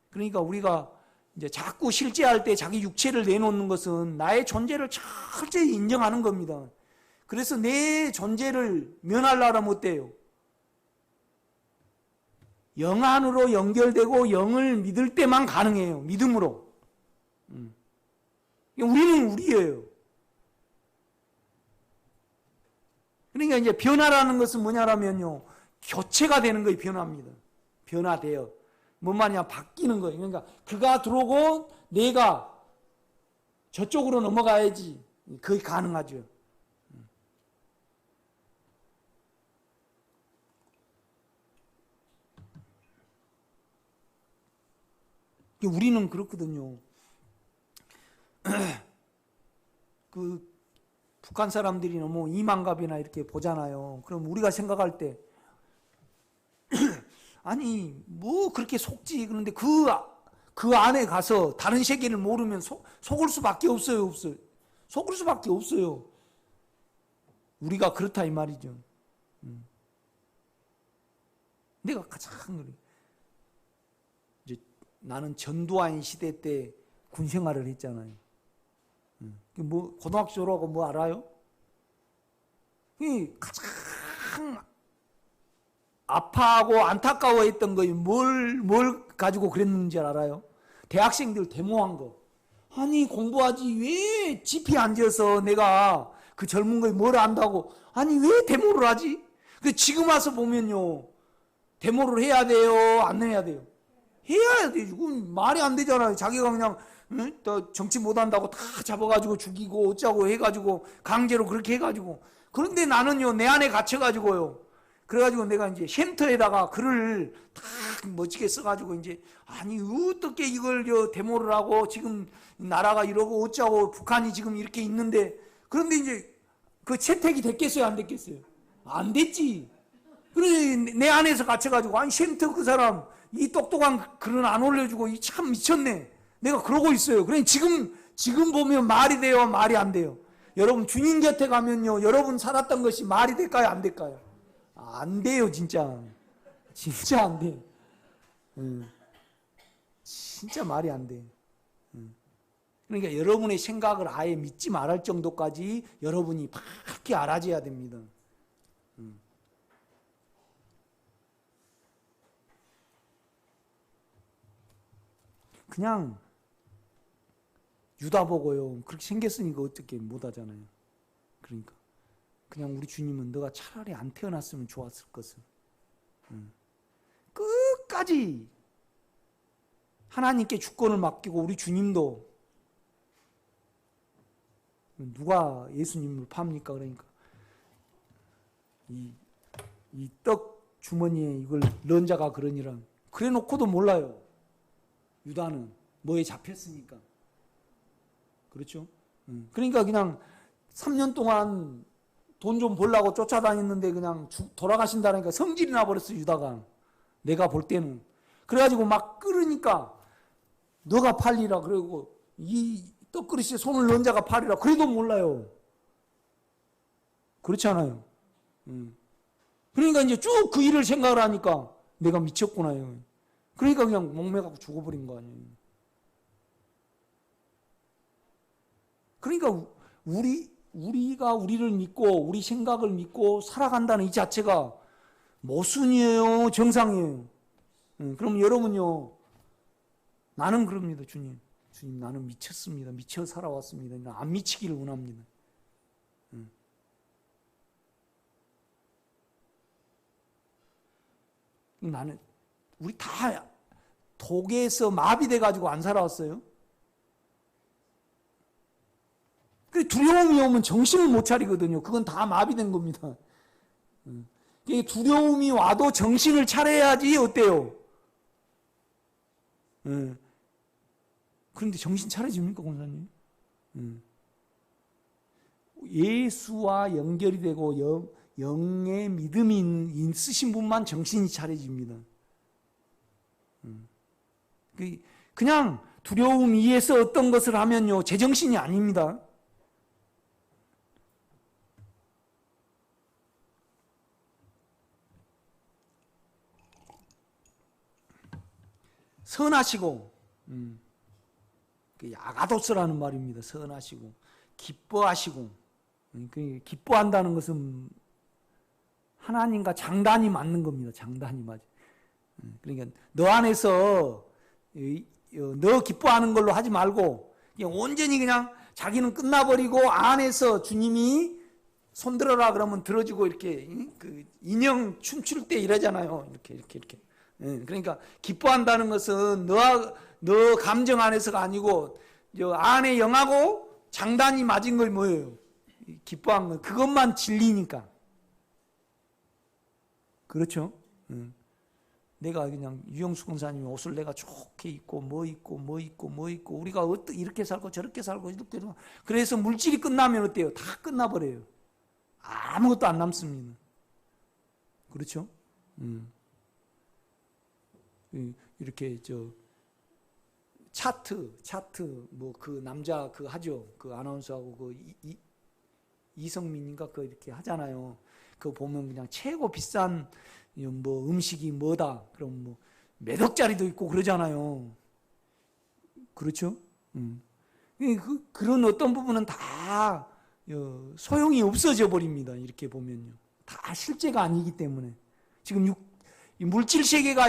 그러니까 우리가 이제 자꾸 실제할 때 자기 육체를 내놓는 것은 나의 존재를 철저히 인정하는 겁니다. 그래서 내 존재를 면하려면 어때요? 영 안으로 연결되고 영을 믿을 때만 가능해요. 믿음으로. 우리는 우리예요. 그러니까 이제 변화라는 것은 뭐냐라면요, 교체가 되는 거예요. 변화입니다. 변화돼요. 뭔 말이냐, 바뀌는 거예요. 그러니까 그가 들어오고 내가 저쪽으로 넘어가야지 그게 가능하죠. 우리는 그렇거든요. 그 북한 사람들이 너무 이만갑이나 이렇게 보잖아요. 그럼 우리가 생각할 때 아니 뭐 그렇게 속지. 그런데 그 안에 가서 다른 세계를 모르면 속을 수밖에 없어요. 속을 수밖에 없어요. 우리가 그렇다 이 말이죠. 내가 가장 그래. 이제 나는 전두환 시대 때 군 생활을 했잖아요. 뭐 고등학교 졸업하고 뭐 알아요? 가장 아파하고 안타까워했던 거예요. 뭘 가지고 그랬는지 알아요? 대학생들 데모한 거. 아니 공부하지 왜 집이 앉아서 내가 그 젊은 거에 뭘 안다고, 아니 왜 데모를 하지? 지금 와서 보면요, 데모를 해야 돼요, 안 해야 돼요? 해야 돼요. 그건 말이 안 되잖아요. 자기가 그냥 정치 못한다고 다 잡아가지고 죽이고 어쩌고 해가지고 강제로 그렇게 해가지고. 그런데 나는요 내 안에 갇혀가지고요, 그래가지고 내가 이제 쉼터에다가 글을 다 멋지게 써가지고 이제 아니 어떻게 이걸 데모를 하고 지금 나라가 이러고 어쩌고 북한이 지금 이렇게 있는데, 그런데 이제 그 채택이 됐겠어요 안 됐겠어요? 안 됐지. 그래 내 안에서 갇혀가지고 아니 쉼터 그 사람 이 똑똑한 글은 안 올려주고 이 참 미쳤네. 내가 그러고 있어요. 그래 지금 보면 말이 돼요, 말이 안 돼요? 여러분 주님 곁에 가면요, 여러분 살았던 것이 말이 될까요, 안 될까요? 안 돼요, 진짜. 진짜 안 돼. 진짜 말이 안 돼. 그러니까 여러분의 생각을 아예 믿지 말할 정도까지 여러분이 밝게 알아줘야 됩니다. 그냥 유다 보고요. 그렇게 생겼으니까 어떻게 못하잖아요. 그러니까 그냥 우리 주님은 너가 차라리 안 태어났으면 좋았을 것을. 끝까지 하나님께 주권을 맡기고 우리 주님도 누가 예수님을 팝니까? 그러니까 이 떡 주머니에 이걸 넣은 자가 그러니라. 그래 놓고도 몰라요. 유다는 뭐에 잡혔으니까. 그렇죠? 그러니까 그냥 3년 동안 돈 좀 벌라고 쫓아다녔는데 그냥 돌아가신다니까 성질이 나버렸어, 유다가. 내가 볼 때는. 그래가지고 막 끓으니까 너가 팔리라. 그리고 이 떡그릇에 손을 넣은 자가 팔리라. 그래도 몰라요. 그렇지 않아요? 그러니까 이제 쭉 그 일을 생각을 하니까 내가 미쳤구나요. 그러니까 그냥 목매갖고 죽어버린 거 아니에요. 그러니까 우리가 우리를 믿고 우리 생각을 믿고 살아간다는 이 자체가 모순이에요, 정상이에요. 그럼 여러분요, 나는 그럽니다. 주님 나는 미쳤습니다. 미쳐 살아왔습니다. 안 미치기를 원합니다. 나는 우리 다 독에서 마비돼 가지고 안 살아왔어요. 그래, 두려움이 오면 정신을 못 차리거든요. 그건 다 마비된 겁니다. 두려움이 와도 정신을 차려야지 어때요? 그런데 정신 차려집니까, 권사님? 예수와 연결이 되고 영의 믿음이 있으신 분만 정신이 차려집니다. 그냥 두려움 위에서 어떤 것을 하면요, 제정신이 아닙니다. 선하시고, 아가도스라는 말입니다. 선하시고, 기뻐하시고. 기뻐한다는 것은 하나님과 장단이 맞는 겁니다. 장단이 맞아요. 그러니까 너 안에서 너 기뻐하는 걸로 하지 말고 그냥 온전히 그냥 자기는 끝나버리고 안에서 주님이 손들어라 그러면 들어주고 이렇게 그 인형 춤출 때 이러잖아요. 이렇게. 그러니까 기뻐한다는 것은 너 감정 안에서가 아니고 저 안에 영하고 장단이 맞은 걸 뭐예요? 기뻐한 거 그것만 진리니까. 그렇죠? 내가 그냥 유영수 권사님이 옷을 내가 좋게 입고 뭐 입고 우리가 이렇게 살고 저렇게 살고 이렇게 그래서 물질이 끝나면 어때요? 다 끝나버려요. 아무것도 안 남습니다. 그렇죠? 이렇게 차트 뭐 그 남자 그 하죠. 그 아나운서하고 그 이성민인가 그 이렇게 하잖아요. 그거 보면 그냥 최고 비싼 뭐 음식이 뭐다. 그럼 뭐 몇 억짜리도 있고 그러잖아요. 그렇죠? 그런 어떤 부분은 다 소용이 없어져 버립니다. 이렇게 보면요. 다 실제가 아니기 때문에. 지금 물질 세계가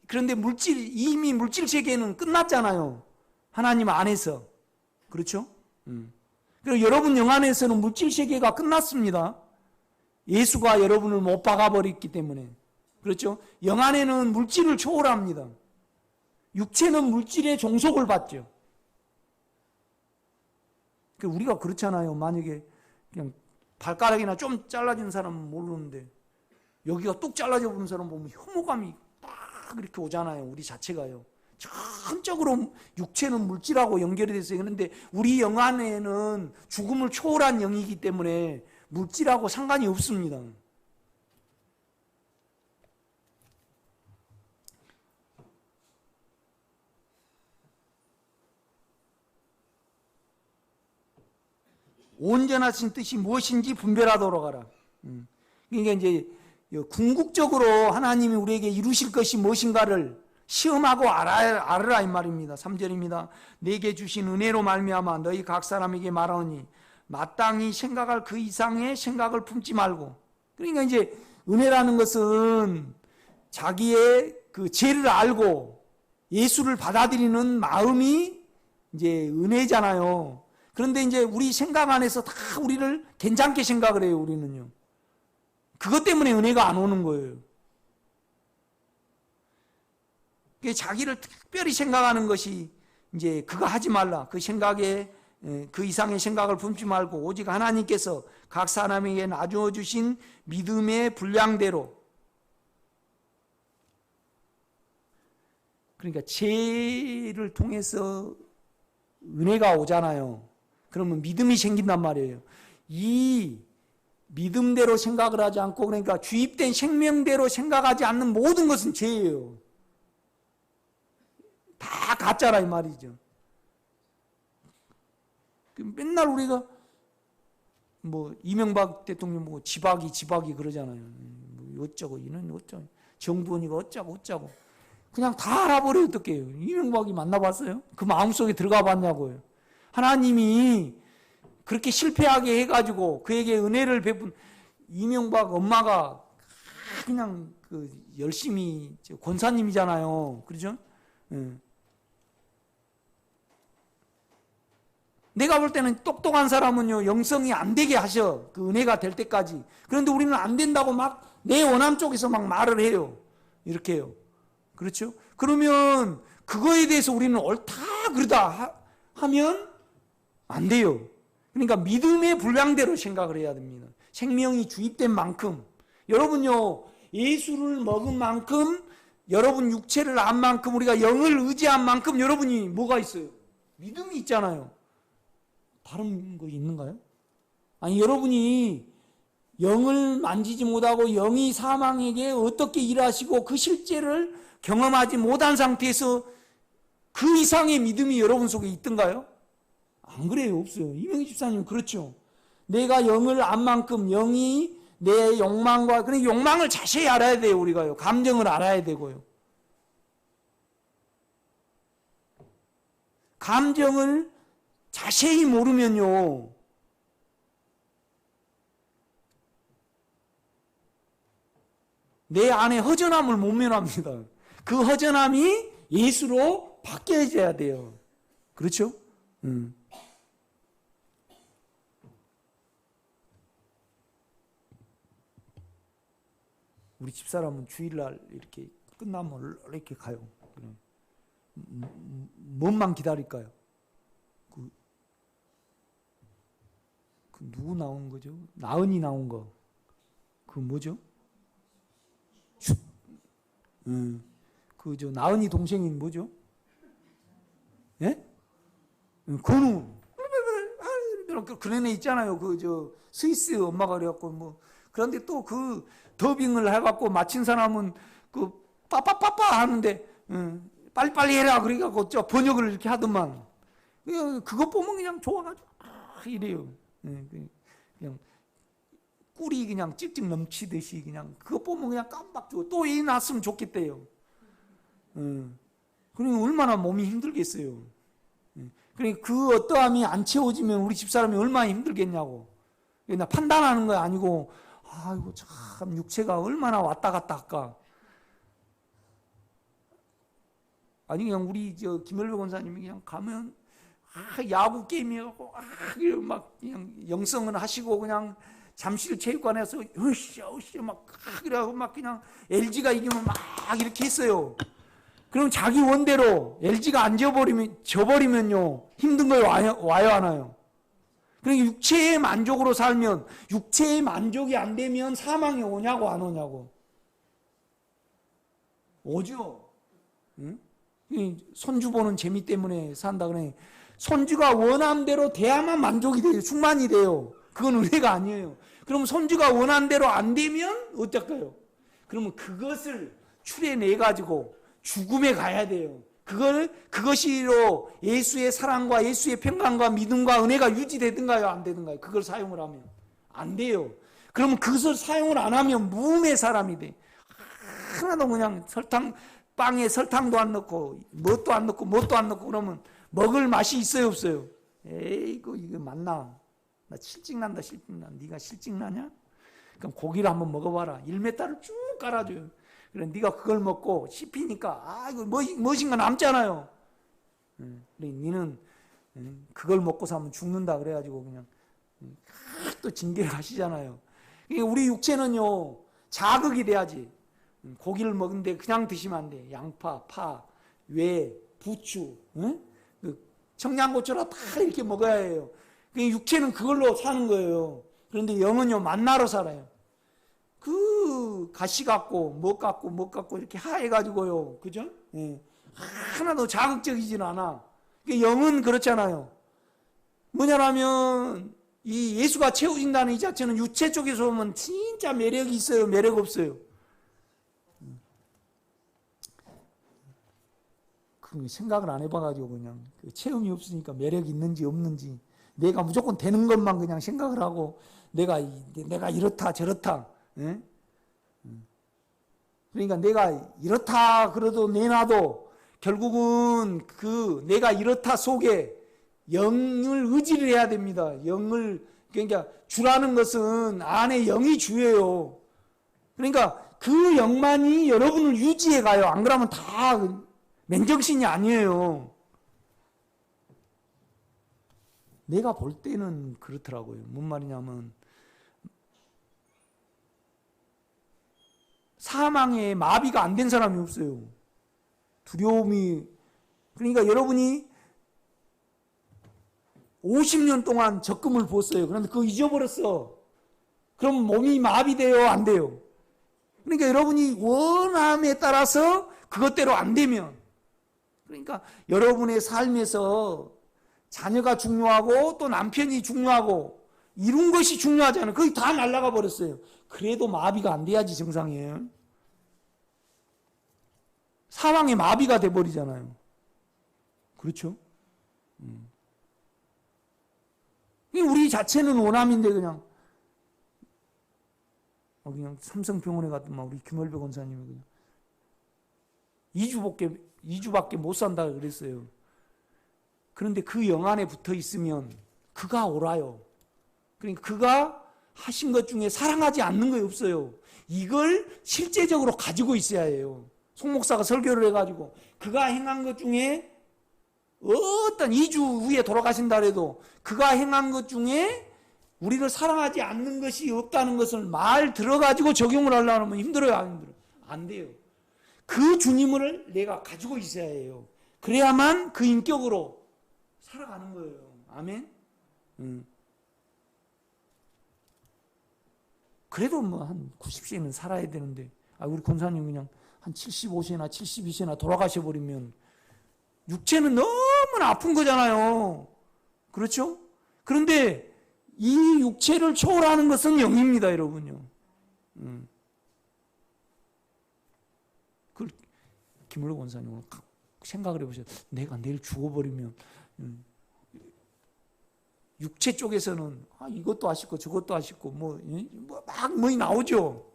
그런데 이미 물질 세계는 끝났잖아요. 하나님 안에서. 그렇죠? 그리고 여러분 영 안에서는 물질 세계가 끝났습니다. 예수가 여러분을 못 박아버렸기 때문에. 그렇죠? 영 안에는 물질을 초월합니다. 육체는 물질의 종속을 받죠. 우리가 그렇잖아요. 만약에 그냥 발가락이나 좀 잘라진 사람은 모르는데 여기가 뚝 잘라져 보는 사람 보면 혐오감이 딱 이렇게 오잖아요. 우리 자체가요. 전적으로 육체는 물질하고 연결이 됐어요. 그런데 우리 영 안에는 죽음을 초월한 영이기 때문에 물질하고 상관이 없습니다. 온전하신 뜻이 무엇인지 분별하도록 하라. 그러니까 이제 궁극적으로 하나님이 우리에게 이루실 것이 무엇인가를 시험하고 알으라 이 말입니다. 3절입니다. 내게 주신 은혜로 말미암아 너희 각 사람에게 말하노니 마땅히 생각할 그 이상의 생각을 품지 말고. 그러니까 이제 은혜라는 것은 자기의 그 죄를 알고 예수를 받아들이는 마음이 이제 은혜잖아요. 그런데 이제 우리 생각 안에서 다 우리를 괜찮게 생각을 해요, 우리는요. 그것 때문에 은혜가 안 오는 거예요. 자기를 특별히 생각하는 것이 이제 그거 하지 말라. 그 생각에 그 이상의 생각을 품지 말고 오직 하나님께서 각 사람에게 나누어 주신 믿음의 분량대로, 그러니까 죄를 통해서 은혜가 오잖아요. 그러면 믿음이 생긴단 말이에요. 이 믿음대로 생각을 하지 않고, 그러니까 주입된 생명대로 생각하지 않는 모든 것은 죄예요. 다 가짜라 이 말이죠. 맨날 우리가 뭐 이명박 대통령 뭐 지박이 그러잖아요. 뭐 어쩌고 이는 어쩌고 정부니까 어쩌고 그냥 다 알아버려요. 어떡해요. 이명박이 만나봤어요? 그 마음속에 들어가 봤냐고요. 하나님이 그렇게 실패하게 해가지고 그에게 은혜를 베푼 이명박 엄마가 그냥 그 열심히 권사님이잖아요. 그렇죠? 내가 볼 때는 똑똑한 사람은요, 영성이 안 되게 하셔. 그 은혜가 될 때까지. 그런데 우리는 안 된다고 막 내 원함 쪽에서 막 말을 해요. 이렇게 해요. 그렇죠? 그러면 그거에 대해서 우리는 옳다 그러다 하면 안 돼요. 그러니까 믿음의 분량대로 생각을 해야 됩니다. 생명이 주입된 만큼, 여러분요, 예수를 먹은 만큼, 여러분 육체를 안 만큼, 우리가 영을 의지한 만큼 여러분이 뭐가 있어요? 믿음이 있잖아요. 다른 거 있는가요? 아니, 여러분이 영을 만지지 못하고 영이 사망에게 어떻게 일하시고 그 실제를 경험하지 못한 상태에서 그 이상의 믿음이 여러분 속에 있던가요? 안 그래요. 없어요. 이명희 집사님 그렇죠. 내가 영을 안 만큼 영이 내 욕망과, 그러니까 욕망을 자세히 알아야 돼요. 우리가요. 감정을 알아야 되고요. 감정을 자세히 모르면요, 내 안에 허전함을 못 면합니다. 그 허전함이 예수로 바뀌어져야 돼요. 그렇죠? 우리 집사람은 주일날 이렇게 끝나면 이렇게 가요. 뭔만 기다릴까요? 그 누구 나온 거죠? 나은이 나온 거. 그 뭐죠? 그 나은이 동생이 뭐죠? 예? 건우. 그런 애 있잖아요. 스위스 엄마가 그래갖고 뭐. 그런데 또 그 더빙을 해갖고 마친 사람은 그 빠빠빠빠 하는데 빨리빨리 해라 그래갖고 저 번역을 이렇게 하더만. 그거 보면 그냥 좋아가지고 이래요. 그냥 꿀이 그냥 찍찍 넘치듯이 그냥 그거 보면 그냥 깜빡 주고 또 애 낳았으면 좋겠대요. 그러니까 얼마나 몸이 힘들겠어요. 그러니까 그 어떠함이 안 채워지면 우리 집사람이 얼마나 힘들겠냐고. 나 판단하는 거 아니고, 아이고 참 육체가 얼마나 왔다 갔다 할까. 아니 그냥 우리 김열배 권사님이 그냥 가면 야구 게임이고 막 그냥 영성은 하시고 그냥 잠실 체육관에서 으쌰 막 그래고 막 그냥 LG가 이기면 막 이렇게 했어요. 그럼 자기 원대로 LG가 안 져버리면요 힘든 걸 와요 안 와요? 그러니까 육체의 만족으로 살면, 육체의 만족이 안 되면 사망이 오냐고 안 오냐고. 오죠. 응? 손주 보는 재미 때문에 산다 그러니 손주가 원함대로 돼야만 만족이 돼요. 충만이 돼요. 그건 은혜가 아니에요. 그럼 손주가 원한 대로 안 되면 어떨까요? 그러면 그것을 추려내 가지고 죽음에 가야 돼요. 그것이로 예수의 사랑과 예수의 평강과 믿음과 은혜가 유지되든가요, 안 되든가요? 그걸 사용을 하면 안 돼요. 그러면 그것을 사용을 안 하면 무음의 사람이 돼. 하나도 그냥 빵에 설탕도 안 넣고 뭣도 안 넣고 그러면 먹을 맛이 있어요, 없어요? 이거 맞나? 나 실증난다. 네가 실증나냐? 그럼 고기를 한번 먹어봐라. 1m를 쭉 깔아줘요. 그래, 네가 그걸 먹고 씹히니까 이거 멋진 거 남잖아요. 그래, 너는 그걸 먹고 사면 죽는다 그래가지고 그냥 또 징계를 하시잖아요. 우리 육체는요 자극이 돼야지. 고기를 먹는데 그냥 드시면 안 돼. 양파, 파, 외, 부추, 그 청양고추라 다 이렇게 먹어야 해요. 육체는 그걸로 사는 거예요. 그런데 영은요 만나로 살아요. 그 가시 같고 뭐 같고 이렇게 하해가지고요, 그죠? 예. 하나도 자극적이진 않아. 영은 그렇잖아요. 뭐냐라면 이 예수가 채워진다는 이 자체는 육체 쪽에서 보면 진짜 매력이 있어요, 매력 없어요? 그 생각을 안 해봐가지고 그냥 체험이 없으니까 매력이 있는지 없는지 내가 무조건 되는 것만 그냥 생각을 하고 내가 이렇다 저렇다. 예? 그러니까 내가 이렇다 그래도 내놔도 결국은 그 내가 이렇다 속에 영을 의지를 해야 됩니다. 영을, 그러니까 주라는 것은 안에 영이 주예요. 그러니까 그 영만이 여러분을 유지해 가요. 안 그러면 다 맨정신이 아니에요. 내가 볼 때는 그렇더라고요. 뭔 말이냐면 사망에 마비가 안 된 사람이 없어요. 두려움이, 그러니까 여러분이 50년 동안 적금을 부었어요. 그런데 그거 잊어버렸어. 그럼 몸이 마비돼요? 안 돼요? 그러니까 여러분이 원함에 따라서 그것대로 안 되면, 그러니까 여러분의 삶에서 자녀가 중요하고 또 남편이 중요하고 이룬 것이 중요하잖아요. 거의 다 날아가 버렸어요. 그래도 마비가 안 돼야지 정상이에요. 사망의 마비가 돼버리잖아요. 그렇죠? 우리 자체는 원함인데 그냥 삼성병원에 갔더만 우리 김월배 권사님이 그냥 2주밖에 못 산다 그랬어요. 그런데 그 영 안에 붙어 있으면 그가 옳아요. 그러니까 그가 하신 것 중에 사랑하지 않는 거 없어요. 이걸 실제적으로 가지고 있어야 해요. 송 목사가 설교를 해가지고 그가 행한 것 중에 어떤 2주 후에 돌아가신다 해도 그가 행한 것 중에 우리를 사랑하지 않는 것이 없다는 것을 말 들어가지고 적용을 하려고 하면 힘들어요, 안 힘들어요? 안 돼요. 그 주님을 내가 가지고 있어야 해요. 그래야만 그 인격으로 살아가는 거예요. 아멘? 그래도 뭐 한 90세는 살아야 되는데 우리 권사님 그냥 한 75세나 72세나 돌아가셔 버리면 육체는 너무나 아픈 거잖아요. 그렇죠? 그런데 이 육체를 초월하는 것은 영입니다, 여러분요. 그 김을로 권사님 오늘 생각을 해보세요. 내가 내일 죽어버리면 육체 쪽에서는 이것도 아쉽고 저것도 아쉽고 막 나오죠.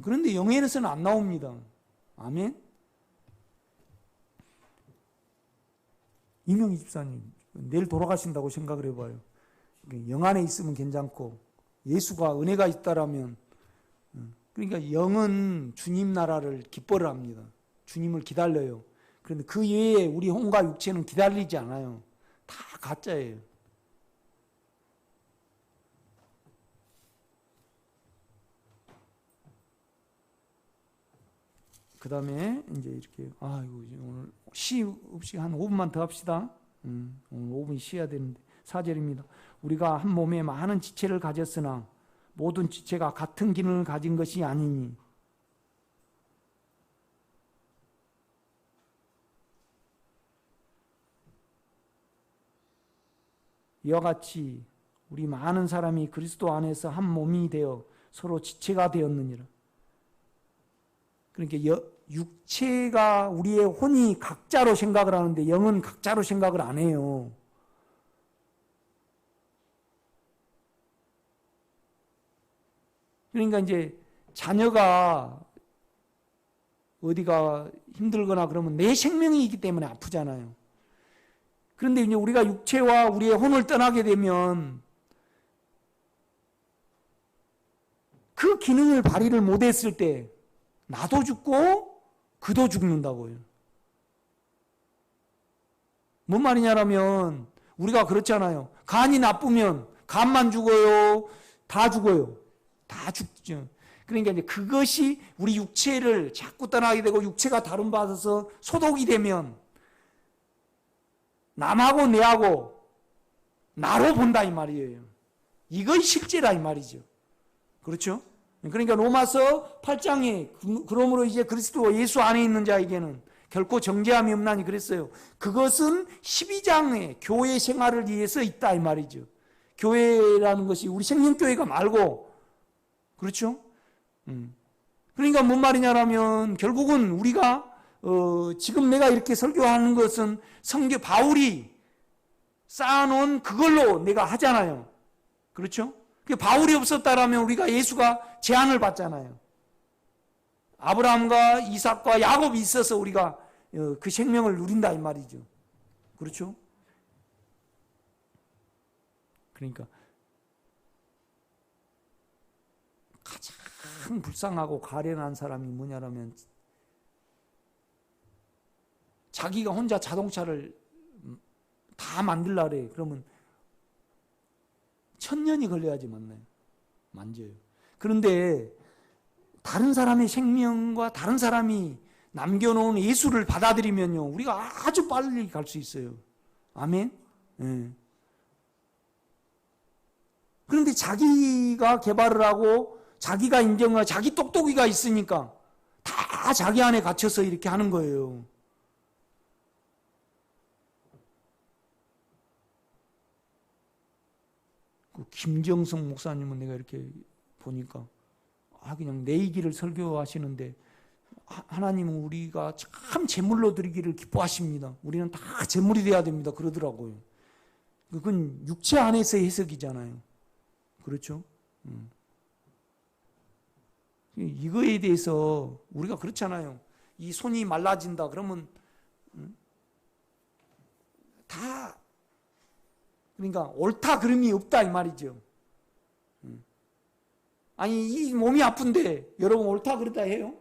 그런데 영에서는 안 나옵니다. 아멘. 이명희 집사님 내일 돌아가신다고 생각을 해봐요. 영 안에 있으면 괜찮고 예수가 은혜가 있다라면, 그러니까 영은 주님 나라를 기뻐를 합니다. 주님을 기다려요. 그런데 그 외에 우리 혼과 육체는 기다리지 않아요. 다 가짜예요. 그 다음에 이제 이렇게 이제 오늘 시 없이 한 5분만 더 합시다. 오늘 5분 쉬어야 되는데 4절입니다. 우리가 한 몸에 많은 지체를 가졌으나 모든 지체가 같은 기능을 가진 것이 아니니 이와 같이 우리 많은 사람이 그리스도 안에서 한 몸이 되어 서로 지체가 되었느니라. 그러니까 육체가 우리의 혼이 각자로 생각을 하는데 영은 각자로 생각을 안 해요. 그러니까 이제 자녀가 어디가 힘들거나 그러면 내 생명이 있기 때문에 아프잖아요. 그런데 이제 우리가 육체와 우리의 혼을 떠나게 되면 그 기능을 발휘를 못했을 때 나도 죽고 그도 죽는다고요. 뭔 말이냐라면 우리가 그렇잖아요. 간이 나쁘면 간만 죽어요? 다 죽어요. 다 죽죠. 그러니까 이제 그것이 우리 육체를 자꾸 떠나게 되고 육체가 다름받아서 소독이 되면 남하고 내하고 나로 본다 이 말이에요. 이건 실제라 이 말이죠. 그렇죠? 그러니까 로마서 8장에 그러므로 이제 그리스도 예수 안에 있는 자에게는 결코 정죄함이 없나니 그랬어요. 그것은 12장의 교회 생활을 위해서 있다 이 말이죠. 교회라는 것이 우리 생명교회가 말고 그렇죠? 그러니까 뭔 말이냐라면 결국은 우리가 지금 내가 이렇게 설교하는 것은 성경 바울이 쌓아놓은 그걸로 내가 하잖아요. 그렇죠? 바울이 없었다라면 우리가 예수가 제한을 받잖아요. 아브라함과 이삭과 야곱이 있어서 우리가 그 생명을 누린다 이 말이죠. 그렇죠? 그러니까 가장 불쌍하고 가련한 사람이 뭐냐라면 자기가 혼자 자동차를 다 만들라 그래. 그러면 1000년이 걸려야지 만져요. 그런데 다른 사람의 생명과 다른 사람이 남겨놓은 예수를 받아들이면요, 우리가 아주 빨리 갈 수 있어요. 아멘? 네. 그런데 자기가 개발을 하고 자기가 인정하고 자기 똑똑이가 있으니까 다 자기 안에 갇혀서 이렇게 하는 거예요. 그 김정성 목사님은 내가 이렇게 보니까 그냥 내 얘기를 설교하시는데 하나님은 우리가 참 제물로 드리기를 기뻐하십니다. 우리는 다 제물이 돼야 됩니다. 그러더라고요. 그건 육체 안에서의 해석이잖아요. 그렇죠? 이거에 대해서 우리가 그렇잖아요. 이 손이 말라진다 그러면 다 그러니까 옳다 그름이 없다 이 말이죠. 아니 이 몸이 아픈데 여러분 옳다 그러다 해요?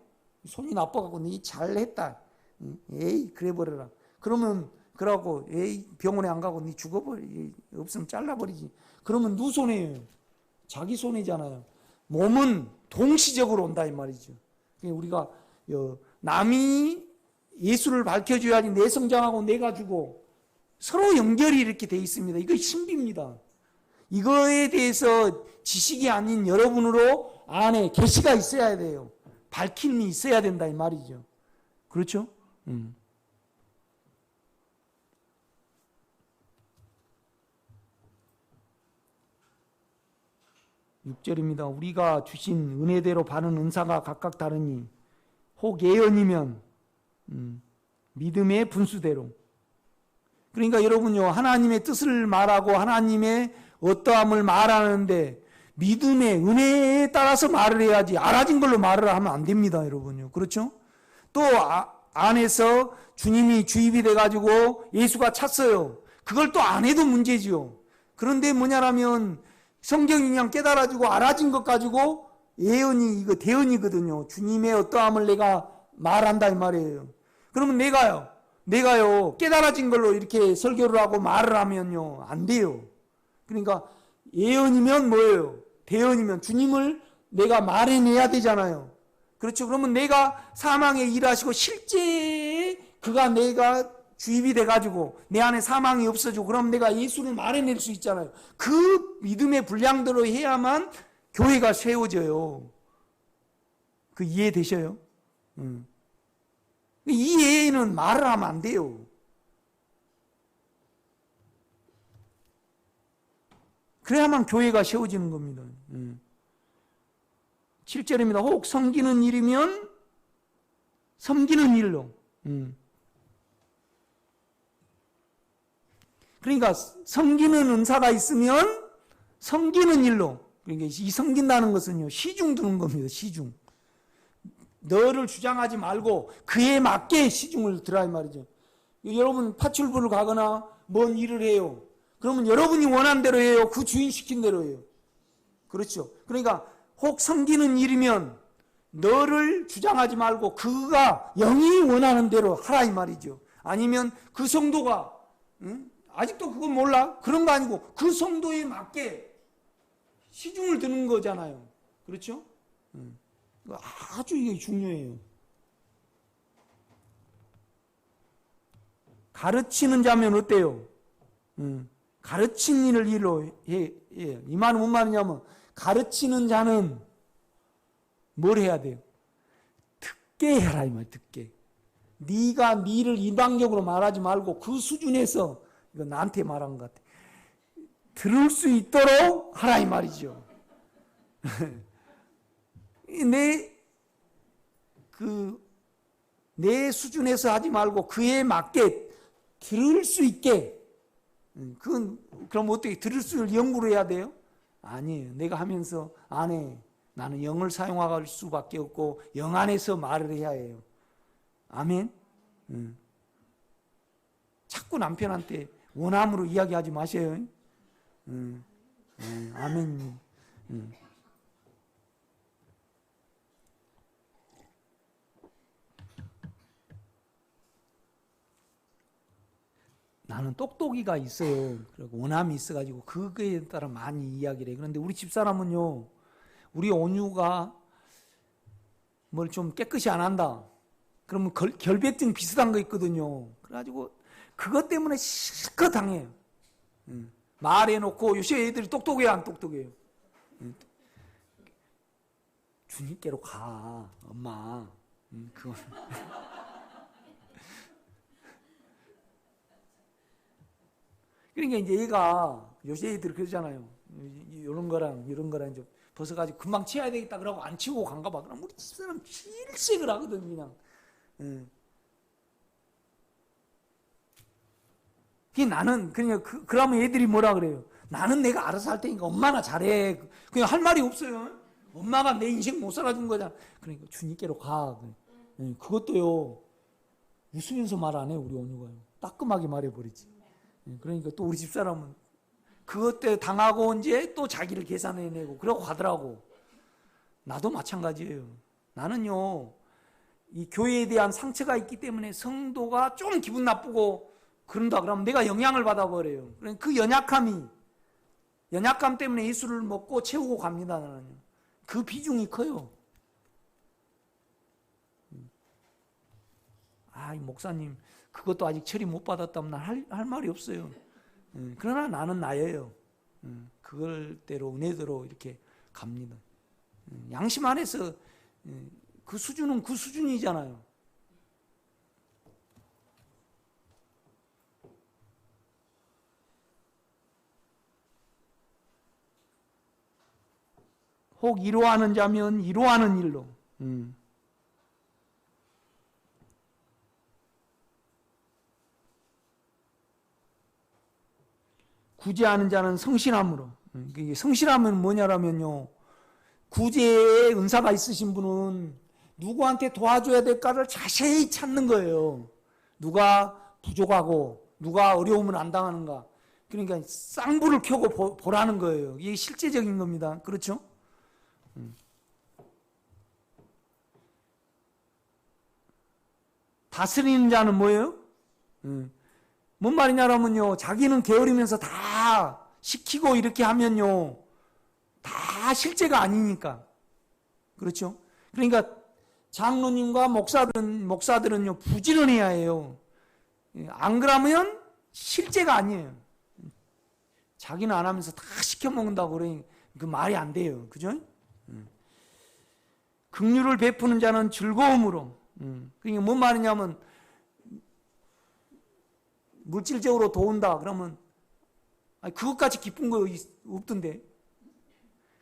손이 나빠갖고 니 잘했다. 에이 그래 버려라. 그러면 그러고 에이 병원에 안 가고 니 죽어버리 없으면 잘라버리지. 그러면 누구 손해예요? 자기 손해잖아요. 몸은 동시적으로 온다 이 말이죠. 우리가 남이 예수를 밝혀줘야지 내 성장하고 내가 주고 서로 연결이 이렇게 돼 있습니다. 이거 신비입니다. 이거에 대해서 지식이 아닌 여러분으로 안에 계시가 있어야 돼요. 밝힘이 있어야 된다 이 말이죠. 그렇죠? 6절입니다. 우리가 주신 은혜대로 받은 은사가 각각 다르니 혹 예언이면 믿음의 분수대로. 그러니까 여러분요, 하나님의 뜻을 말하고 하나님의 어떠함을 말하는데 믿음의 은혜에 따라서 말을 해야지 알아진 걸로 말을 하면 안 됩니다, 여러분요. 그렇죠? 또 안에서 주님이 주입이 돼가지고 예수가 찼어요. 그걸 또 안 해도 문제지요. 그런데 뭐냐라면 성경이 그냥 깨달아지고 알아진 것 가지고 예언이 이거 대언이거든요. 주님의 어떠함을 내가 말한다 이 말이에요. 그러면 내가요 깨달아진 걸로 이렇게 설교를 하고 말을 하면요 안 돼요. 그러니까 예언이면 뭐예요? 대언이면 주님을 내가 말해내야 되잖아요. 그렇죠? 그러면 내가 사망에 일하시고 실제 그가 내가 주입이 돼가지고 내 안에 사망이 없어지고 그럼 내가 예수를 말해낼 수 있잖아요. 그 믿음의 분량대로 해야만 교회가 세워져요. 그 이해되셔요? 이 예에는 말을 하면 안 돼요. 그래야만 교회가 세워지는 겁니다. 7절입니다. 혹 섬기는 일이면 섬기는 일로. 그러니까 섬기는 은사가 있으면 섬기는 일로. 그러니까 이 섬긴다는 것은요 시중 두는 겁니다. 시중. 너를 주장하지 말고 그에 맞게 시중을 두라 이 말이죠. 여러분 파출부를 가거나 뭔 일을 해요. 그러면 여러분이 원한 대로 해요. 그 주인 시킨 대로 해요. 그렇죠. 그러니까 혹 섬기는 일이면 너를 주장하지 말고 그가 영이 원하는 대로 하라 이 말이죠. 아니면 그 성도가 응? 아직도 그건 몰라? 그런 거 아니고 그 성도에 맞게 시중을 드는 거잖아요. 그렇죠? 응. 아주 이게 중요해요. 가르치는 자면 어때요? 가르친 일을 일로 해. 이 말은 뭔 말이냐면 가르치는 자는 뭘 해야 돼요? 듣게 해라 이 말. 듣게. 네가 네를 일방적으로 말하지 말고 그 수준에서 이거 나한테 말한 것 같아. 들을 수 있도록 하라 이 말이죠. 내 수준에서 하지 말고 그에 맞게 들을 수 있게. 그럼 어떻게 들을 수 있는 연구를 해야 돼요? 아니에요. 내가 하면서 안 해. 나는 영을 사용할 수밖에 없고 영 안에서 말을 해야 해요. 아멘. 자꾸 남편한테 원함으로 이야기하지 마세요. 아멘. 나는 똑똑이가 있어요. 그리고 원함이 있어가지고 그거에 따라 많이 이야기를 해요. 그런데 우리 집사람은요, 우리 온유가 뭘 좀 깨끗이 안 한다. 그러면 결벽증 비슷한 거 있거든요. 그래가지고 그것 때문에 실컷 당해요. 말해놓고 요새 애들이 똑똑해요, 안 똑똑해요? 주님께로 가, 엄마. 그건. 그러니까 이제 얘가 요새 애들 그러잖아요. 이런 거랑 이런 거랑 이제 벗어가지고 금방 치워야 되겠다 그러고 안 치우고 간가 봐. 그럼 우리 집사람 질색을 하거든 그냥. 나는 그냥 그러면 애들이 뭐라 그래요? 나는 내가 알아서 할 테니까 엄마나 잘해. 그냥 할 말이 없어요. 엄마가 내 인생 못 살아준 거잖아. 그러니까 주님께로 가. 그것도요. 웃으면서 말 안 해 우리 온유가요. 따끔하게 말해버리지. 그러니까 또 우리 집사람은 그것 때 당하고 이제 또 자기를 계산해내고 그러고 가더라고. 나도 마찬가지예요. 나는요. 이 교회에 대한 상처가 있기 때문에 성도가 좀 기분 나쁘고 그런다 그러면 내가 영향을 받아버려요. 그 연약감 때문에 예수를 먹고 채우고 갑니다. 나는요. 그 비중이 커요. 이 목사님 그것도 아직 처리 못 받았다면 난 할 말이 없어요. 그러나 나는 나예요. 그걸대로 은혜대로 이렇게 갑니다. 양심 안에서 그 수준은 그 수준이잖아요. 혹 이로하는 자면 이로하는 일로. 구제하는 자는 성실함으로. 성실함은 뭐냐라면요. 구제의 은사가 있으신 분은 누구한테 도와줘야 될까를 자세히 찾는 거예요. 누가 부족하고 누가 어려움을 안 당하는가. 그러니까 쌍불을 켜고 보라는 거예요. 이게 실제적인 겁니다. 그렇죠? 다스리는 자는 뭐예요? 뭔 말이냐면요. 자기는 게으르면서 다 시키고 이렇게 하면요. 다 실제가 아니니까. 그렇죠? 그러니까 장로님과 목사들은요. 부지런해야 해요. 안 그러면 실제가 아니에요. 자기는 안 하면서 다 시켜 먹는다고 그러니 그 말이 안 돼요. 그죠? 긍휼을 베푸는 자는 즐거움으로. 그러니까 뭔 말이냐면 물질적으로 도운다 그러면 그것까지 기쁜 거 없던데.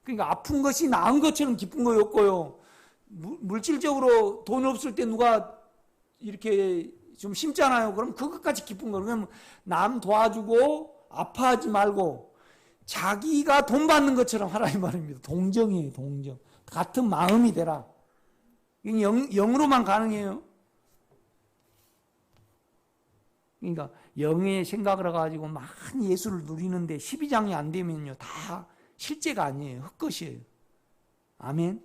그러니까 아픈 것이 나은 것처럼 기쁜 거 없고요. 물질적으로 돈 없을 때 누가 이렇게 좀 심잖아요. 그럼 그것까지 기쁜 거. 그러면 남 도와주고 아파하지 말고 자기가 돈 받는 것처럼 하라 이 말입니다. 동정이에요. 동정. 같은 마음이 되라. 영으로만 가능해요. 그러니까 영의 생각을 해가지고 많이 예수를 누리는데 12장이 안 되면요. 다 실제가 아니에요. 헛것이에요. 아멘.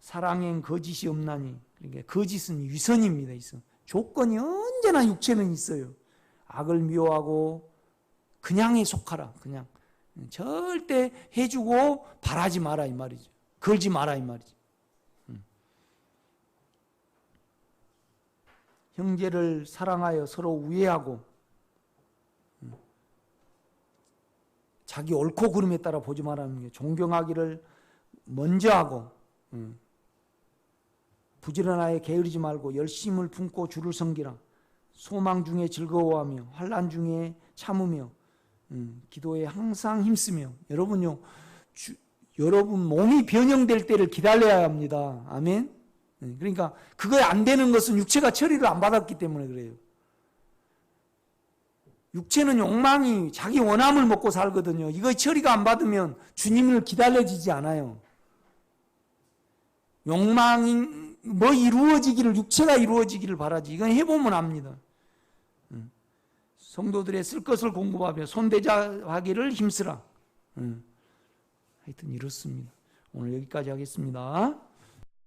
사랑엔 거짓이 없나니. 그러니까 거짓은 위선입니다. 위선. 조건이 언제나 육체는 있어요. 악을 미워하고 그냥에 속하라. 그냥 절대 해주고 바라지 마라 이 말이죠. 걸지 마라 이 말이죠. 형제를 사랑하여 서로 우애하고 자기 옳고 그름에 따라 보지 말라는 게 존경하기를 먼저 하고 부지런하여 게으르지 말고 열심을 품고 주를 섬기라. 소망 중에 즐거워하며 환난 중에 참으며 기도에 항상 힘쓰며. 여러분요, 여러분 몸이 변형될 때를 기다려야 합니다. 아멘. 그러니까 그거 안 되는 것은 육체가 처리를 안 받았기 때문에 그래요. 육체는 욕망이 자기 원함을 먹고 살거든요. 이거 처리가 안 받으면 주님을 기다려지지 않아요. 욕망이 뭐 이루어지기를, 육체가 이루어지기를 바라지. 이건 해보면 압니다. 성도들의 쓸 것을 공급하며 손대자하기를 힘쓰라. 하여튼 이렇습니다. 오늘 여기까지 하겠습니다.